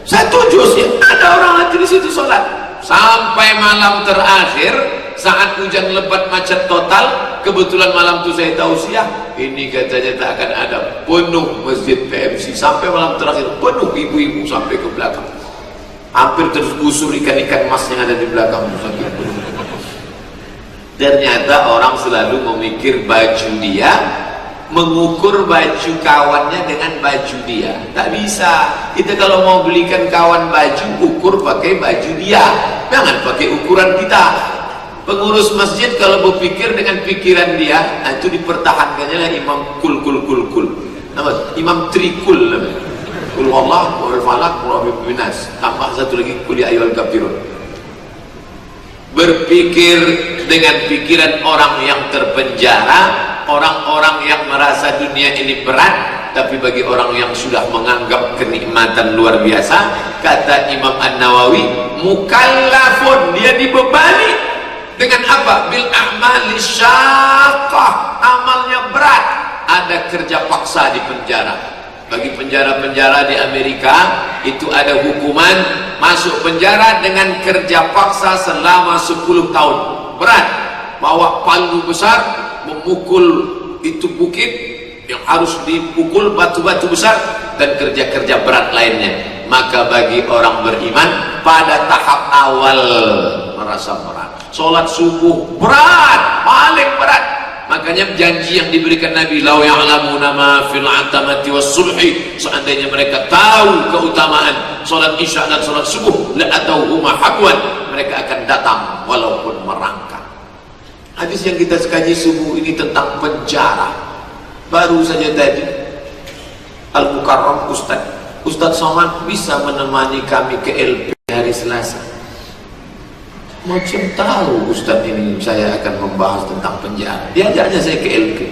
1 juz ya, ada orang nanti di situ sholat sampai malam terakhir. Saat hujan lebat macet total, kebetulan malam itu saya tausiah, ini katanya tak akan ada, penuh Masjid PMC sampai malam terakhir, penuh ibu-ibu sampai ke belakang, hampir tergusur ikan-ikan emas yang ada di belakang. Ternyata orang selalu memikir baju dia, mengukur baju kawannya dengan baju dia. Tak bisa. Kita kalau mau belikan kawan baju, ukur pakai baju dia, jangan pakai ukuran kita. Pengurus masjid kalau berpikir dengan pikiran dia, itu dipertahankannya lah imam kul. Nama imam trikul namanya. Kul Allah, wal falak, wal binas. Tambah satu lagi kul ya ayyuhal kafirun. Berpikir dengan pikiran orang yang terpenjara, orang-orang yang merasa dunia ini berat, tapi bagi orang yang sudah menganggap kenikmatan luar biasa, kata Imam An-Nawawi, mukallafun, dia dibebani dengan apa? Bil a'mali syaqqah, amalnya berat, ada kerja paksa di penjara. Bagi penjara-penjara di Amerika itu ada hukuman masuk penjara dengan kerja paksa selama 10 tahun. Berat, bawa palu besar, memukul itu bukit yang harus dipukul, batu-batu besar, dan kerja-kerja berat lainnya. Maka bagi orang beriman pada tahap awal merasa berat, sholat subuh berat, paling berat, maka Makanya janji yang diberikan Nabi, lau ya'lamuna ma fil atamati was subhi, seandainya mereka tahu keutamaan salat isya dan salat subuh, la atauhuma habwan, mereka akan datang walaupun merangkak. Hadis yang kita kaji subuh ini tentang penjara. Baru saja tadi Al-Mukarram Ustaz Somad bisa menemani kami ke LP hari Selasa. Macam tahu Ustaz ini saya akan membahas tentang penjara, diajaknya saya ke LP.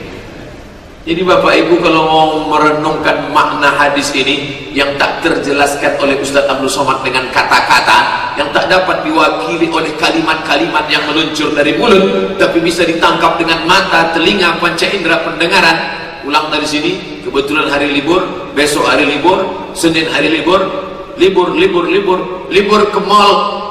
Jadi Bapak Ibu kalau mau merenungkan makna hadis ini yang tak terjelaskan oleh Ustaz Abdul Somad dengan kata-kata, yang tak dapat diwakili oleh kalimat-kalimat yang meluncur dari mulut, tapi bisa ditangkap dengan mata, telinga, panca indera pendengaran. Pulang dari sini, kebetulan hari libur, besok hari libur, Senin hari libur, libur ke mall,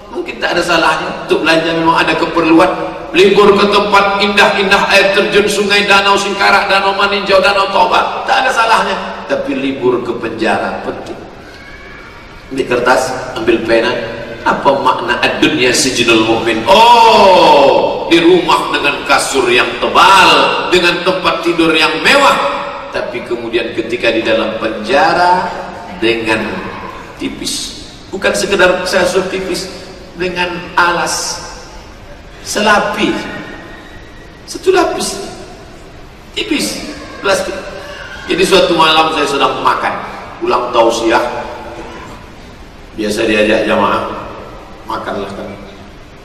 mungkin tak ada salahnya untuk belanja, memang ada keperluan. Libur ke tempat indah-indah air terjun, sungai, danau Singkarak, danau Maninjau, danau Toba, tak ada salahnya. Tapi libur ke penjara penting. Ambil kertas, ambil pena, apa makna ad-dunya sijnul mu'min? Oh, di rumah dengan kasur yang tebal, dengan tempat tidur yang mewah, tapi kemudian ketika di dalam penjara dengan tipis, bukan sekedar kasur tipis, dengan alas selapis, satu lapis tipis plastik. Jadi suatu malam saya sedang makan, pulang tausiah, biasa diajak jamaah, makanlah kan,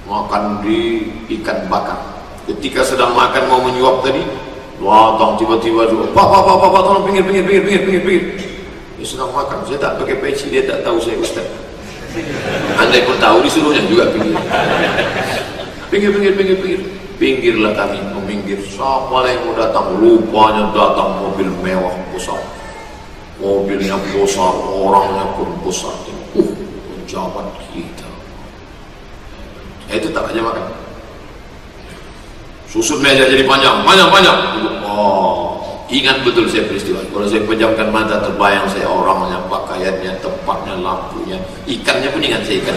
makan di ikan bakar. Ketika sedang makan mau menyuap tadi, datang tiba-tiba dulu, pak tolong pinggir. Dia sedang makan, saya tak pakai peci, dia tak tahu saya Ustaz. Andai pun tahu disuruhnya juga pinggir. Pinggirlah kami meminggir. Siapa yang mau datang? Rupanya datang mobil mewah besar, mobilnya besar, orangnya pun besar. Pejabat kita. Itu tak aja makan. Susun meja jadi panjang. Oh, ingat betul saya peristiwa. Kalau saya pejamkan mata terbayang saya orangnya, pakaiannya, tempatnya, lampunya, ikannya pun ingat saya ikan.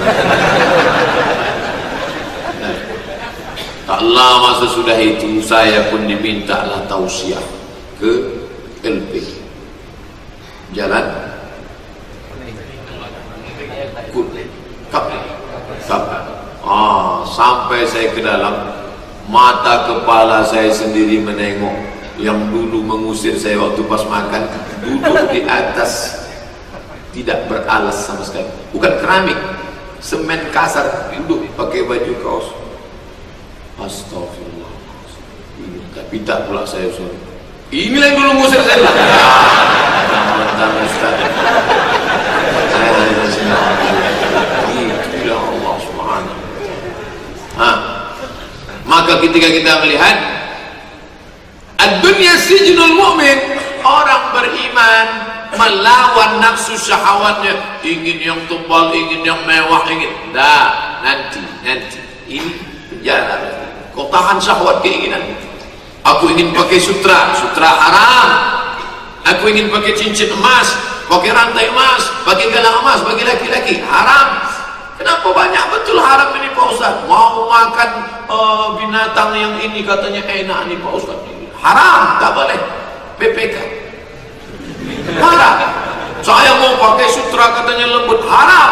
Tak lama sesudah itu saya pun dimintalah tausiah ke LP. Jalan sampai saya ke dalam, mata kepala saya sendiri menengok yang dulu mengusir saya waktu pas makan, duduk di atas, tidak beralas sama sekali, bukan keramik, semen kasar, duduk pakai baju kaos. Astagfirullah. Tapi tak pula saya suruh. Inilah yang dulu ngusir saya. Mantan Ustaz. Saya hanya senang. Itulah Allah Subhanahu. Maka ketika kita melihat ad-dunya sijnul mu'min, orang beriman melawan nafsu syahwatnya, ingin yang tebal, ingin yang mewah, ingin. Nanti. Ini penjara. Kau tahan syahwat keinginan. Aku ingin pakai sutra haram. Aku ingin pakai cincin emas, pakai rantai emas, pakai gelang emas bagi laki-laki, haram. Kenapa banyak betul haram ini Pak Ustaz? Mau makan binatang yang ini katanya enak nih Pak Ustaz. Haram, tak boleh. BPK. Haram. Saya mau pakai sutra katanya lembut, haram.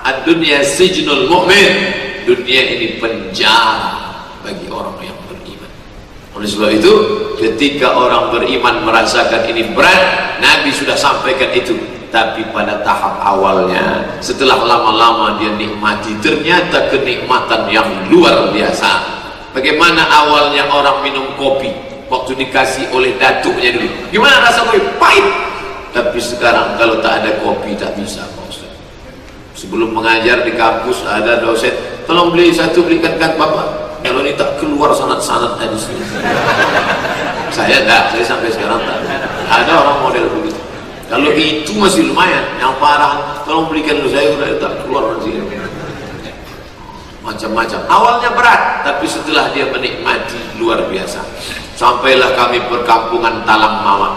Ad-dunya sijnul mu'min. Dunia ini penjara bagi orang yang beriman. Oleh sebab itu, ketika orang beriman merasakan ini berat, Nabi sudah sampaikan itu. Tapi pada tahap awalnya, setelah lama-lama dia nikmati, ternyata kenikmatan yang luar biasa. Bagaimana awalnya orang minum kopi waktu dikasih oleh datuknya dulu, gimana rasa kopi? Pahit. Tapi sekarang kalau tak ada kopi tak bisa Pak Ustaz. Sebelum mengajar di kampus ada dosen, tolong beli satu, belikan kan Bapak. Kalau ini tak keluar sanad-sanad di sini. Saya sampai sekarang tak. Ada orang model begitu. Kalau itu masih lumayan, yang parah, tolong belikan dulu, saya udah tak keluar nanti. Macam-macam. Awalnya berat, tapi setelah dia menikmati luar biasa. Sampailah kami perkampungan Talang Mawar.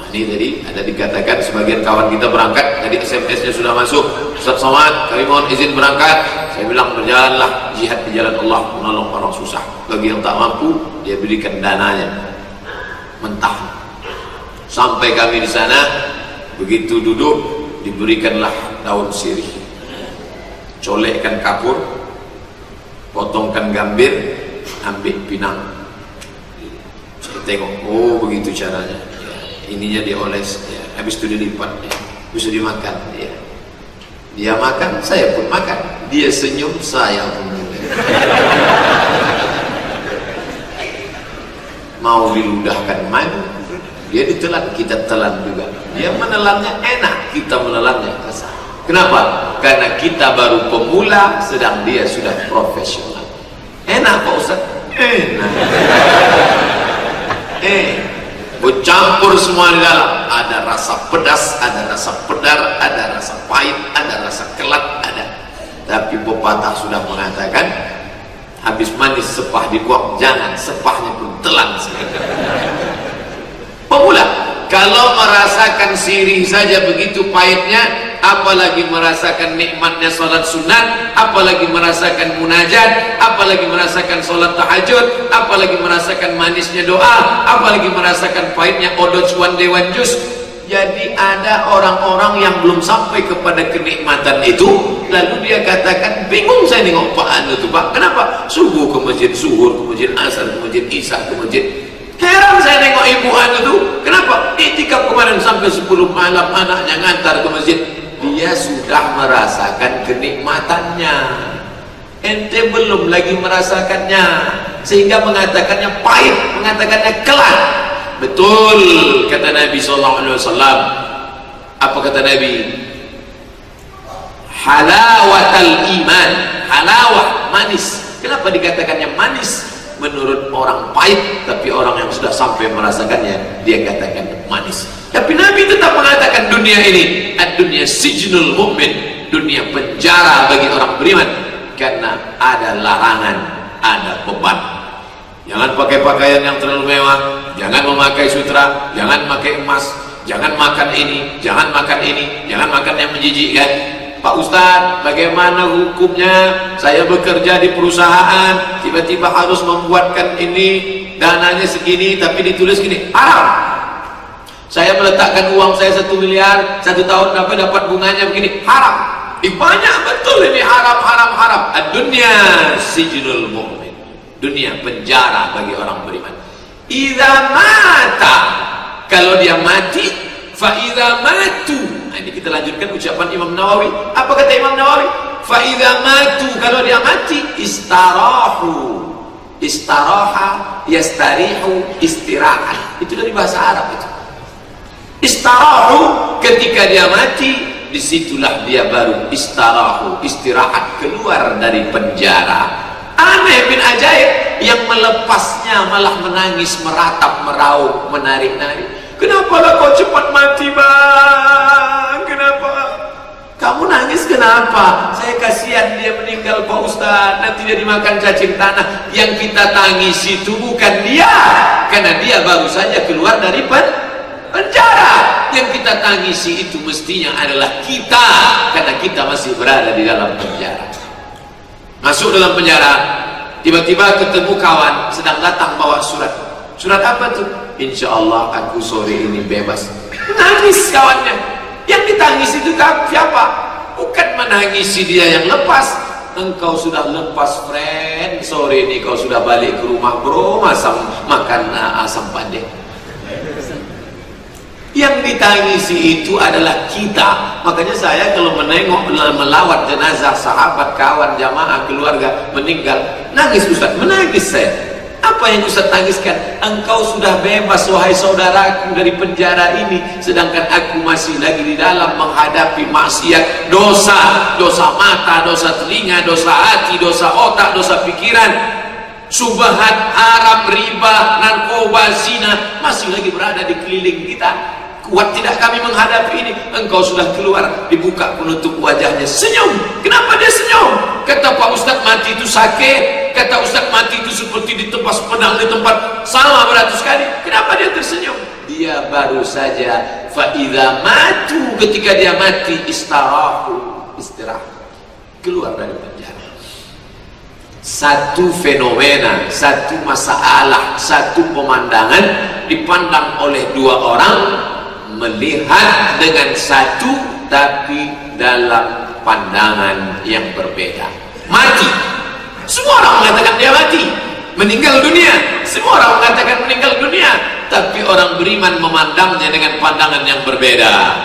Ini tadi ada dikatakan sebagian kawan kita berangkat, tadi SMS-nya sudah masuk, Ustaz Somad kami mohon izin berangkat. Saya bilang berjalanlah jihad di jalan Allah, menolong orang susah. Bagi yang tak mampu dia berikan dananya mentah. Sampai kami di sana, begitu duduk diberikanlah daun sirih, colekkan kapur, potongkan gambir, ambil pinang. Saya tengok, oh begitu caranya. Ininya dioles, ya. Habis itu dilipat, ya. Bisa dimakan, ya. Dia makan, saya pun makan. Dia senyum, saya pun mau diludahkan madu, dia ditelan, kita telan juga. Dia menelannya enak, kita menelannya kasar. Kenapa? Karena kita baru pemula, sedang dia sudah profesional. Enak Pak Ustaz? Enak. Bercampur semua di dalam. Ada rasa pedas, ada rasa pedar, ada rasa pahit, ada rasa kelat, ada. Tapi pepatah sudah mengatakan, habis manis sepah dibuang, jangan sepahnya pun telan sekali. Pemula, kalau merasakan sirih saja begitu pahitnya, apalagi merasakan nikmatnya sholat sunat, apalagi merasakan munajat, apalagi merasakan sholat tahajud, apalagi merasakan manisnya doa, apalagi merasakan pahitnya odot one day one juice. Jadi ada orang-orang yang belum sampai kepada kenikmatan itu, lalu dia katakan, bingung saya nengok Pak Anu itu Pak, kenapa? Subuh ke masjid, zuhur ke masjid, asar ke masjid, isya ke masjid. Heran saya nengok ibu Anu itu, kenapa? Iktikaf kemarin sampai 10 malam anaknya ngantar ke masjid. Dia sudah merasakan kenikmatannya, ente belum lagi merasakannya, sehingga mengatakannya pahit, mengatakannya kelat. Betul kata Nabi SAW. Apa kata Nabi? Halawatal iman, halawah, manis. Kenapa dikatakannya manis? Menurut orang pahit, tapi orang yang sudah sampai merasakannya, dia katakan manis. Tapi Nabi tetap mengatakan dunia ini, dunia sijnul mu'min, dunia penjara bagi orang beriman, karena ada larangan, ada beban. Jangan pakai pakaian yang terlalu mewah, jangan memakai sutra, jangan pakai emas, jangan makan ini, jangan makan ini, jangan makan yang menjijikkan. Pak Ustadz, bagaimana hukumnya? Saya bekerja di perusahaan, tiba-tiba harus membuatkan ini, dananya segini, tapi ditulis gini, haram. Saya meletakkan uang saya 1 miliar, 1 tahun dapat bunganya begini, haram. Banyak betul ini haram, haram, haram. Dunia sijnul mu'min, dunia penjara bagi orang beriman. Idza mata, kalau dia mati, fa idza matu. Nah, ini kita lanjutkan ucapan Imam Nawawi. Apa kata Imam Nawawi? Fa idza matu, kalau dia mati, istarahu. Istaraha, yastarihu, istirahat. Itu dari bahasa Arab itu. Istarahu, ketika dia mati, disitulah dia baru istarahu, istirahat, keluar dari penjara. Aneh bin ajaib, yang melepasnya malah menangis, meratap, meraup, menarik-narik. Kenapa lah kau cepat mati bang? Kenapa? Kamu nangis kenapa? Saya kasihan dia meninggal Pak Ustaz, nanti dia dimakan cacing tanah. Yang kita tangis itu bukan dia, karena dia baru saja keluar dari penjara. Yang kita tangisi itu mestinya adalah kita, karena kita masih berada di dalam penjara. Masuk dalam penjara, tiba-tiba ketemu kawan sedang datang bawa surat. Surat apa tuh? Insya Allah aku sore ini bebas. Nangis kawannya. Yang ditangis itu siapa? Bukan menangisi dia yang lepas. Engkau sudah lepas friend, sore ini kau sudah balik ke rumah bro, makan asam padeh. Yang ditangisi itu adalah kita. Makanya saya kalau menengok, melawat jenazah sahabat, kawan, jamaah, keluarga meninggal, nangis Ustaz, menangis saya. Apa yang Ustaz tangiskan? Engkau sudah bebas wahai saudaraku dari penjara ini, sedangkan aku masih lagi di dalam menghadapi maksiat, dosa, dosa mata, dosa telinga, dosa hati, dosa otak, dosa pikiran, subhat, haram, riba, narkoba, zina, masih lagi berada di keliling kita. Kuat tidak kami menghadapi ini? Engkau sudah keluar, dibuka penutup wajahnya, senyum. Kenapa dia senyum? Kata Pak Ustadz, mati itu sakit. Kata Ustadz, mati itu seperti ditebas pedang di tempat sama beratus kali. Kenapa dia tersenyum? Dia dia baru saja fa idza matu, ketika dia mati istirahat keluar dari penjara. Satu fenomena, satu masalah, satu pemandangan dipandang oleh dua orang, melihat dengan satu tapi dalam pandangan yang berbeda. Mati, semua orang mengatakan dia mati. Meninggal dunia, semua orang mengatakan meninggal dunia, tapi orang beriman memandangnya dengan pandangan yang berbeda.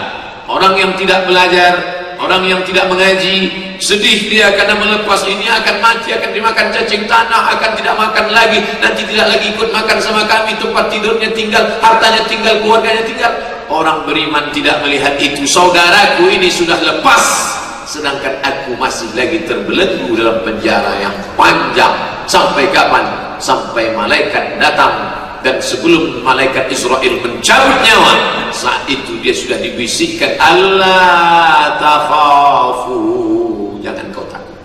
Orang yang tidak belajar, orang yang tidak mengaji, sedih dia karena melepas ini, akan mati, akan dimakan cacing tanah, akan tidak makan lagi, nanti tidak lagi ikut makan sama kami, tempat tidurnya tinggal, hartanya tinggal, keluarganya tinggal. Orang beriman tidak melihat itu. Saudaraku ini sudah lepas, sedangkan aku masih lagi terbelenggu dalam penjara yang panjang. Sampai kapan? Sampai malaikat datang, dan sebelum malaikat Israel mencabut nyawa, saat itu dia sudah dibisikkan, Allah takhafu, jangan kau takut,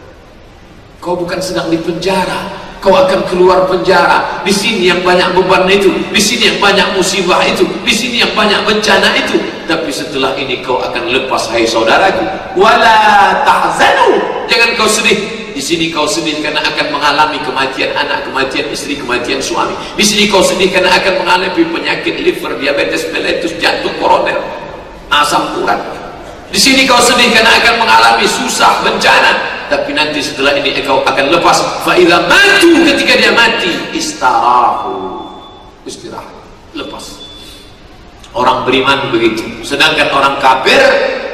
kau bukan sedang di penjara, kau akan keluar penjara. Di sini yang banyak beban itu, di sini yang banyak musibah itu, di sini yang banyak bencana itu, tapi setelah ini kau akan lepas, hai saudaraku. Wala tahzanu, jangan kau sedih. Di sini kau sedih karena akan mengalami kematian anak, kematian istri, kematian suami. Di sini kau sedih karena akan mengalami penyakit liver, diabetes mellitus, jantung koroner, asam urat. Di sini kau sedih karena akan mengalami susah, bencana. Tapi nanti setelah ini kau akan lepas. Fa idza matu, ketika dia mati, istirahat, lepas. Orang beriman begitu. Sedangkan orang kafir,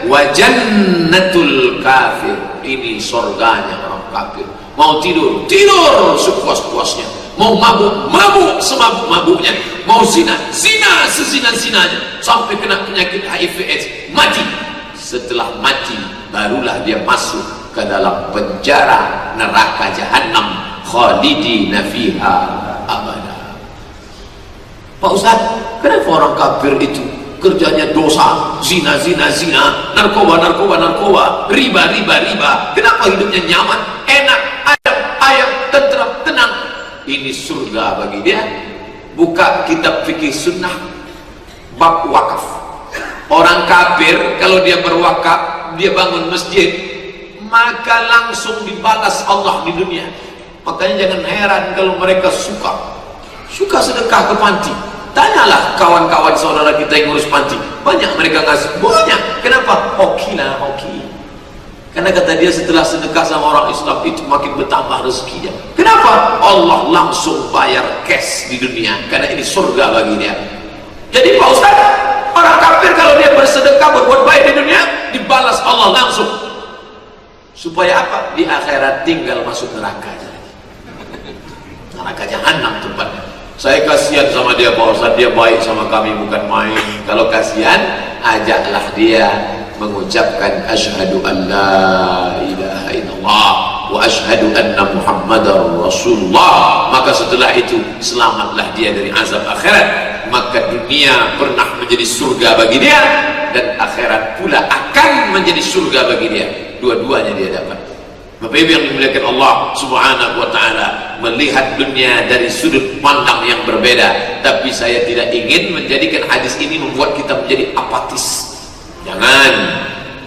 wa jannatul kafir, ini surganya orang kafir. Mau tidur, tidur sepuas-puasnya. Mau mabuk, mabuk semabuk-mabuknya. Mau zina, zina sezina-zinanya, sampai kena penyakit HIV/AIDS, mati. Setelah mati barulah dia masuk ke dalam penjara neraka jahanam, khalidina fiha abada. Pak Ustaz, kenapa orang kafir itu kerjanya dosa, zina, narkoba, riba? Kenapa hidupnya nyaman, enak, ayam, tentram, tenang? Ini surga bagi dia. Buka kitab fikih sunnah bab wakaf. Orang kafir kalau dia berwakaf, dia bangun masjid, maka langsung dibalas Allah di dunia. Makanya jangan heran kalau mereka suka sedekah ke panti. Tanyalah kawan-kawan saudara kita yang ngurus panti, banyak mereka ngasih, banyak. Kenapa? Hoki. Karena kata dia setelah sedekah sama orang Islam itu makin bertambah rezekinya. Kenapa? Allah langsung bayar cash di dunia, karena ini surga bagi dia. Jadi Pak Ustaz, orang kafir kalau dia bersedekah, berbuat baik di dunia, dibalas Allah langsung. Supaya apa? Di akhirat tinggal masuk neraka aja. Neraka jahanam tempatnya. Saya kasihan sama dia Pak Ustaz, dia baik sama kami bukan main. Kalau kasihan, ajaklah dia mengucapkan asyhadu an la ilaha illallah wa asyhadu anna muhammadar rasulullah. Maka setelah itu selamatlah dia dari azab akhirat. Maka dunia pernah menjadi surga bagi dia, dan akhirat pula akan menjadi surga bagi dia. Dua-duanya dia dapat. Bapak Ibu yang dimuliakan Allah subhanahu wa ta'ala, melihat dunia dari sudut pandang yang berbeda. Tapi saya tidak ingin menjadikan hadis ini membuat kita menjadi apatis. Jangan.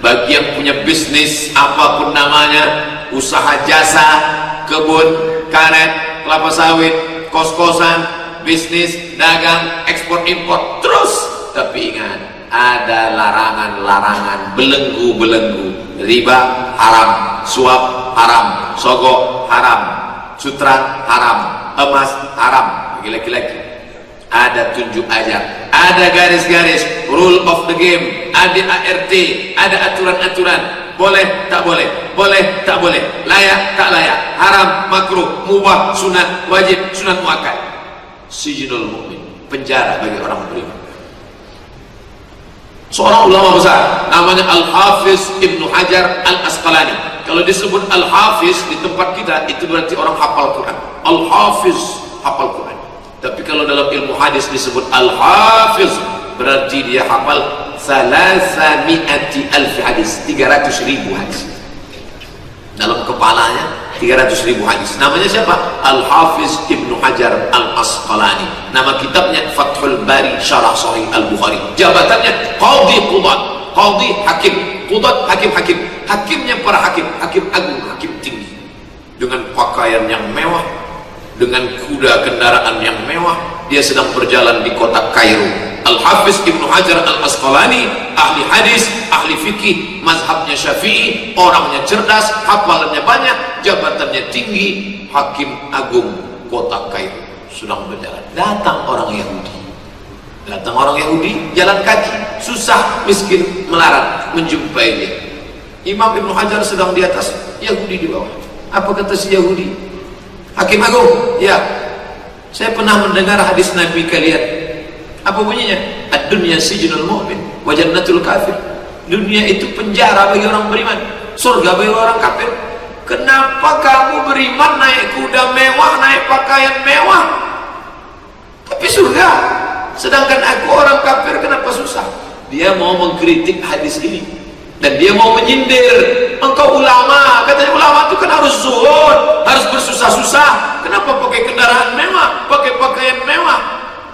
Bagi yang punya bisnis apapun namanya, usaha jasa, kebun, karet, kelapa sawit, kos-kosan, bisnis, dagang, ekspor impor, terus. Tapi ingat, ada larangan-larangan, belenggu-belenggu. Riba haram, suap haram, sogok haram, sutra haram, emas haram bagi laki-laki. Ada tunjuk ajar, ada garis-garis, rule of the game, ada ART, ada aturan-aturan. Boleh tak boleh, boleh tak boleh, layak tak layak, haram, makruh, mubah, sunat, wajib, sunat muakkad. Sijnul mu'min, penjara bagi orang beriman. Seorang ulama besar namanya Al-Hafiz Ibnu Hajar Al-Asqalani. Kalau disebut Al-Hafiz di tempat kita, itu berarti orang hafal Quran. Al-Hafiz, hafal Quran. Tapi kalau dalam ilmu hadis disebut Al-Hafiz, berarti dia hafal 300.000 hadis, 300.000 hadis dalam kepalanya. 300.000 hadis. Namanya siapa? Al-Hafiz Ibnu Hajar Al-Asqalani. Nama kitabnya Fathul Bari Syarah Sahih Al-Bukhari. Jabatannya Qadhi Qudat, Qadhi Hakim, Qudat Hakim. Hakimnya para hakim, hakim agung, hakim tinggi. Dengan pakaian yang mewah, dengan kuda kendaraan yang mewah, dia sedang berjalan di kota Kairo. Al-Hafiz Ibnu Hajar Al-Asqalani, ahli hadis, ahli fikih, mazhabnya Syafi'i, orangnya cerdas, hafalannya banyak, jabatannya tinggi, hakim agung kota Kairo. Sedang berjalan, datang orang Yahudi, jalan kaki, susah, miskin, melarat, menjumpai dia. Imam Ibnu Hajar sedang di atas, Yahudi di bawah. Apa kata si Yahudi? Hakim agung, ya, saya pernah mendengar hadis Nabi kalian. Apa bunyinya? Ad-dunya sijnul mu'min wa jannatul kafir. Dunia itu penjara bagi orang beriman, surga bagi orang kafir. Kenapa kamu beriman naik kuda mewah, naik pakaian mewah, tapi surga? Sedangkan aku orang kafir, kenapa susah? Dia mau mengkritik hadis ini dan dia mau menyindir. Engkau ulama, katanya ulama itu kan harus zuhud, harus bersusah-susah. Kenapa pakai kendaraan mewah, pakai pakaian mewah?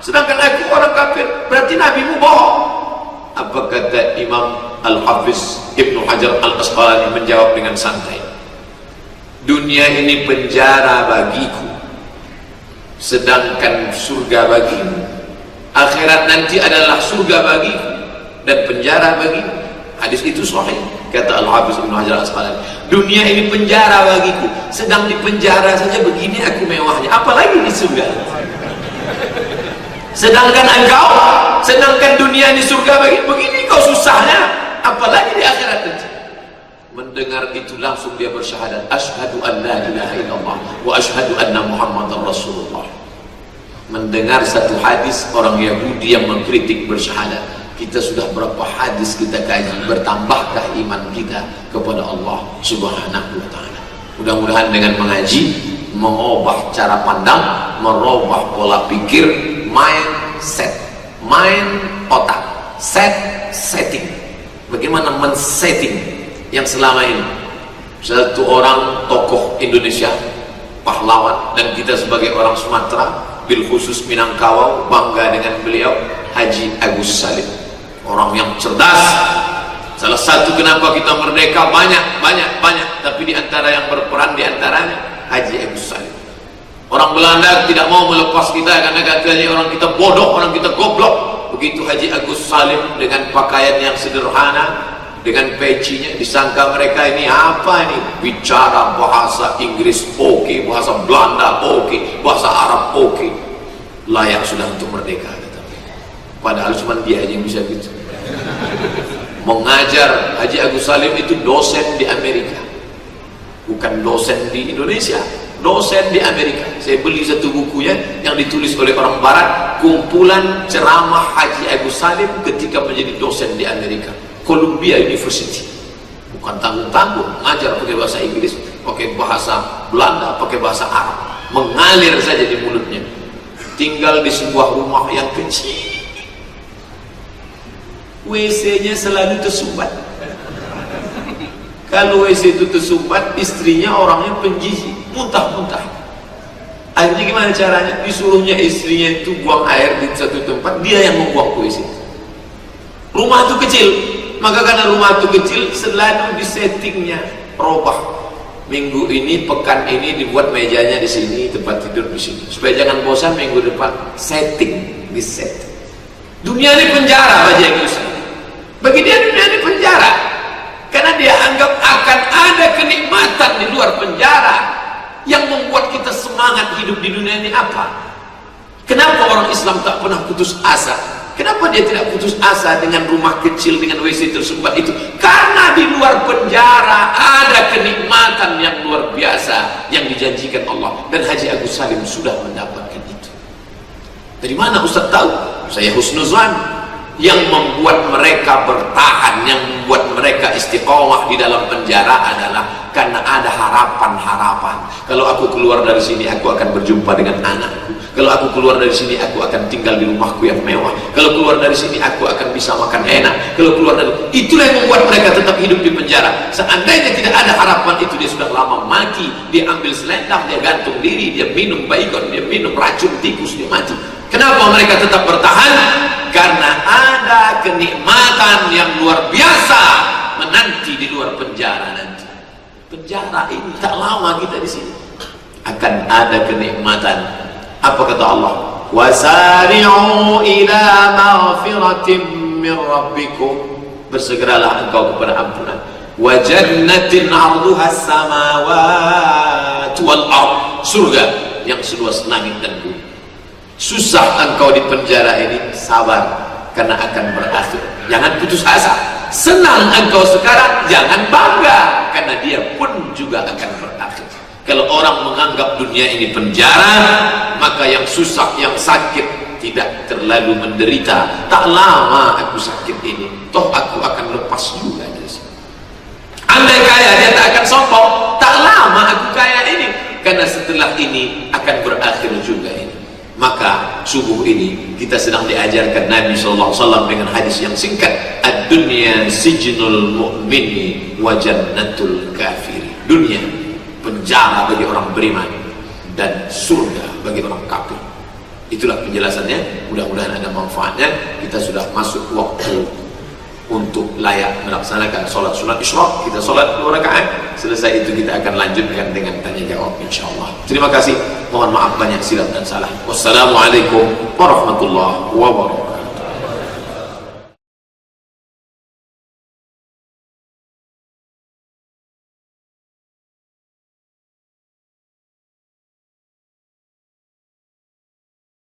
Sedangkan aku orang kafir, berarti nabimu bohong. Apa kata Imam Al-Hafiz Ibnu Hajar Al-Asqalani menjawab dengan santai? Dunia ini penjara bagiku, sedangkan surga bagimu. Akhirat nanti adalah surga bagiku dan penjara bagimu. Hadis itu sahih, kata Al-Hafiz Ibnu Hajar Al-Asqalani. Dunia ini penjara bagiku, sedang di penjara saja begini aku mewahnya, apalagi di surga. Sedangkan dunia ini surga begini kau susahnya, apalagi di akhirat nanti. Mendengar itu langsung dia bersyahadat, asyhadu an la ilaha illallah wa asyhadu anna muhammadar rasulullah. Mendengar satu hadis orang Yahudi yang mengkritik bersyahadat. Kita sudah berapa hadis kita kaji, bertambahkah iman kita kepada Allah Subhanahu wa ta'ala. Mudah-mudahan dengan mengaji mengubah cara pandang, merubah pola pikir, mindset, main otak, setting. Bagaimana men-setting yang selama ini satu orang tokoh Indonesia, pahlawan, dan kita sebagai orang Sumatera, bil khusus Minangkabau, bangga dengan beliau, Haji Agus Salim. Orang yang cerdas. Salah satu kenapa kita merdeka banyak, tapi di antara yang berperan di antaranya Haji Agus Salim. Orang Belanda tidak mau melepas kita karena katanya orang kita bodoh, orang kita goblok. Begitu Haji Agus Salim dengan pakaian yang sederhana, dengan pecinya, disangka mereka ini apa ini? Bicara bahasa Inggris oke, bahasa Belanda oke, bahasa Arab oke. Layak sudah untuk merdeka. Padahal cuma dia aja yang bisa gitu. Mengajar, Haji Agus Salim itu dosen di Amerika, bukan dosen di Indonesia, dosen di Amerika. Saya beli satu bukunya yang ditulis oleh orang Barat, kumpulan ceramah Haji Agus Salim ketika menjadi dosen di Amerika, Columbia University. Bukan tanggung-tanggung, mengajar pakai bahasa Inggris, pakai bahasa Belanda, pakai bahasa Arab, mengalir saja di mulutnya. Tinggal di sebuah rumah yang kecil, WC-nya selalu tersumbat. Kalau WC itu tersumbat, istrinya orangnya penjijik, muntah-muntah. Akhirnya gimana caranya? Disuruhnya istrinya itu buang air di satu tempat, dia yang membuang ke WC. Rumah itu kecil, maka karena rumah itu kecil, selalu disettingnya robah. Minggu ini, pekan ini dibuat mejanya di sini, tempat tidur di sini, supaya jangan bosan. Minggu depan setting, disetting. Dunia ini penjara bagi Agus. Bagi dia dunia ini penjara, karena dia anggap akan ada kenikmatan di luar penjara yang membuat kita semangat hidup di dunia ini. Apa? Kenapa orang Islam tak pernah putus asa? Kenapa dia tidak putus asa dengan rumah kecil, dengan WC tersumbat itu? Karena di luar penjara ada kenikmatan yang luar biasa yang dijanjikan Allah, dan Haji Agus Salim sudah mendapatkan itu. Dari mana Ustaz tahu? Saya husnuzan. Yang membuat mereka bertahan, yang membuat mereka istiqomah di dalam penjara adalah karena ada harapan-harapan. Kalau aku keluar dari sini, aku akan berjumpa dengan anakku. Kalau aku keluar dari sini, aku akan tinggal di rumahku yang mewah. Kalau keluar dari sini, aku akan bisa makan enak. Kalau keluar dari... Itulah yang membuat mereka tetap hidup di penjara. Seandainya tidak ada harapan itu, dia sudah lama mati. Dia ambil selendang, dia gantung diri, dia minum baygon, dia minum racun tikus, dia mati. Kenapa mereka tetap bertahan? Karena ada kenikmatan yang luar biasa menanti di luar penjara nanti. Penjara ini tak lama kita di sini. Akan ada kenikmatan. Apa kata Allah? Wasari'u ila maghfiratin min rabbikum. Bersegeralah engkau kepada ampunan. Wa jannatin 'arduha as-samawati wal ardh. Surga yang seluas langit dan bumi. Susah engkau di penjara ini, sabar karena akan berakhir. Jangan putus asa. Senang engkau sekarang, jangan bangga karena dia pun juga akan berakhir. Kalau orang menganggap dunia ini penjara, maka yang susah, yang sakit tidak terlalu menderita. Tak lama aku sakit ini, toh aku akan lepas juga dari sini. Andai kaya, dia tak akan sombong. Tak lama aku kaya ini, karena setelah ini akan berakhir juga ini. Maka subuh ini kita sedang diajarkan Nabi SAW dengan hadis yang singkat. Ad-dunya sijnul mu'mini wa jannatul kafiri. Dunia penjara bagi orang beriman dan surga bagi orang kafir. Itulah penjelasannya. Mudah-mudahan ada manfaatnya. Kita sudah masuk waktu untuk layak melaksanakan sholat sunat isyraq. Kita sholat 2 rakaat. Selesai itu kita akan lanjutkan dengan tanya jawab insyaallah. Terima kasih. Mohon maaf banyak silap dan salah. Wassalamualaikum warahmatullahi wabarakatuh.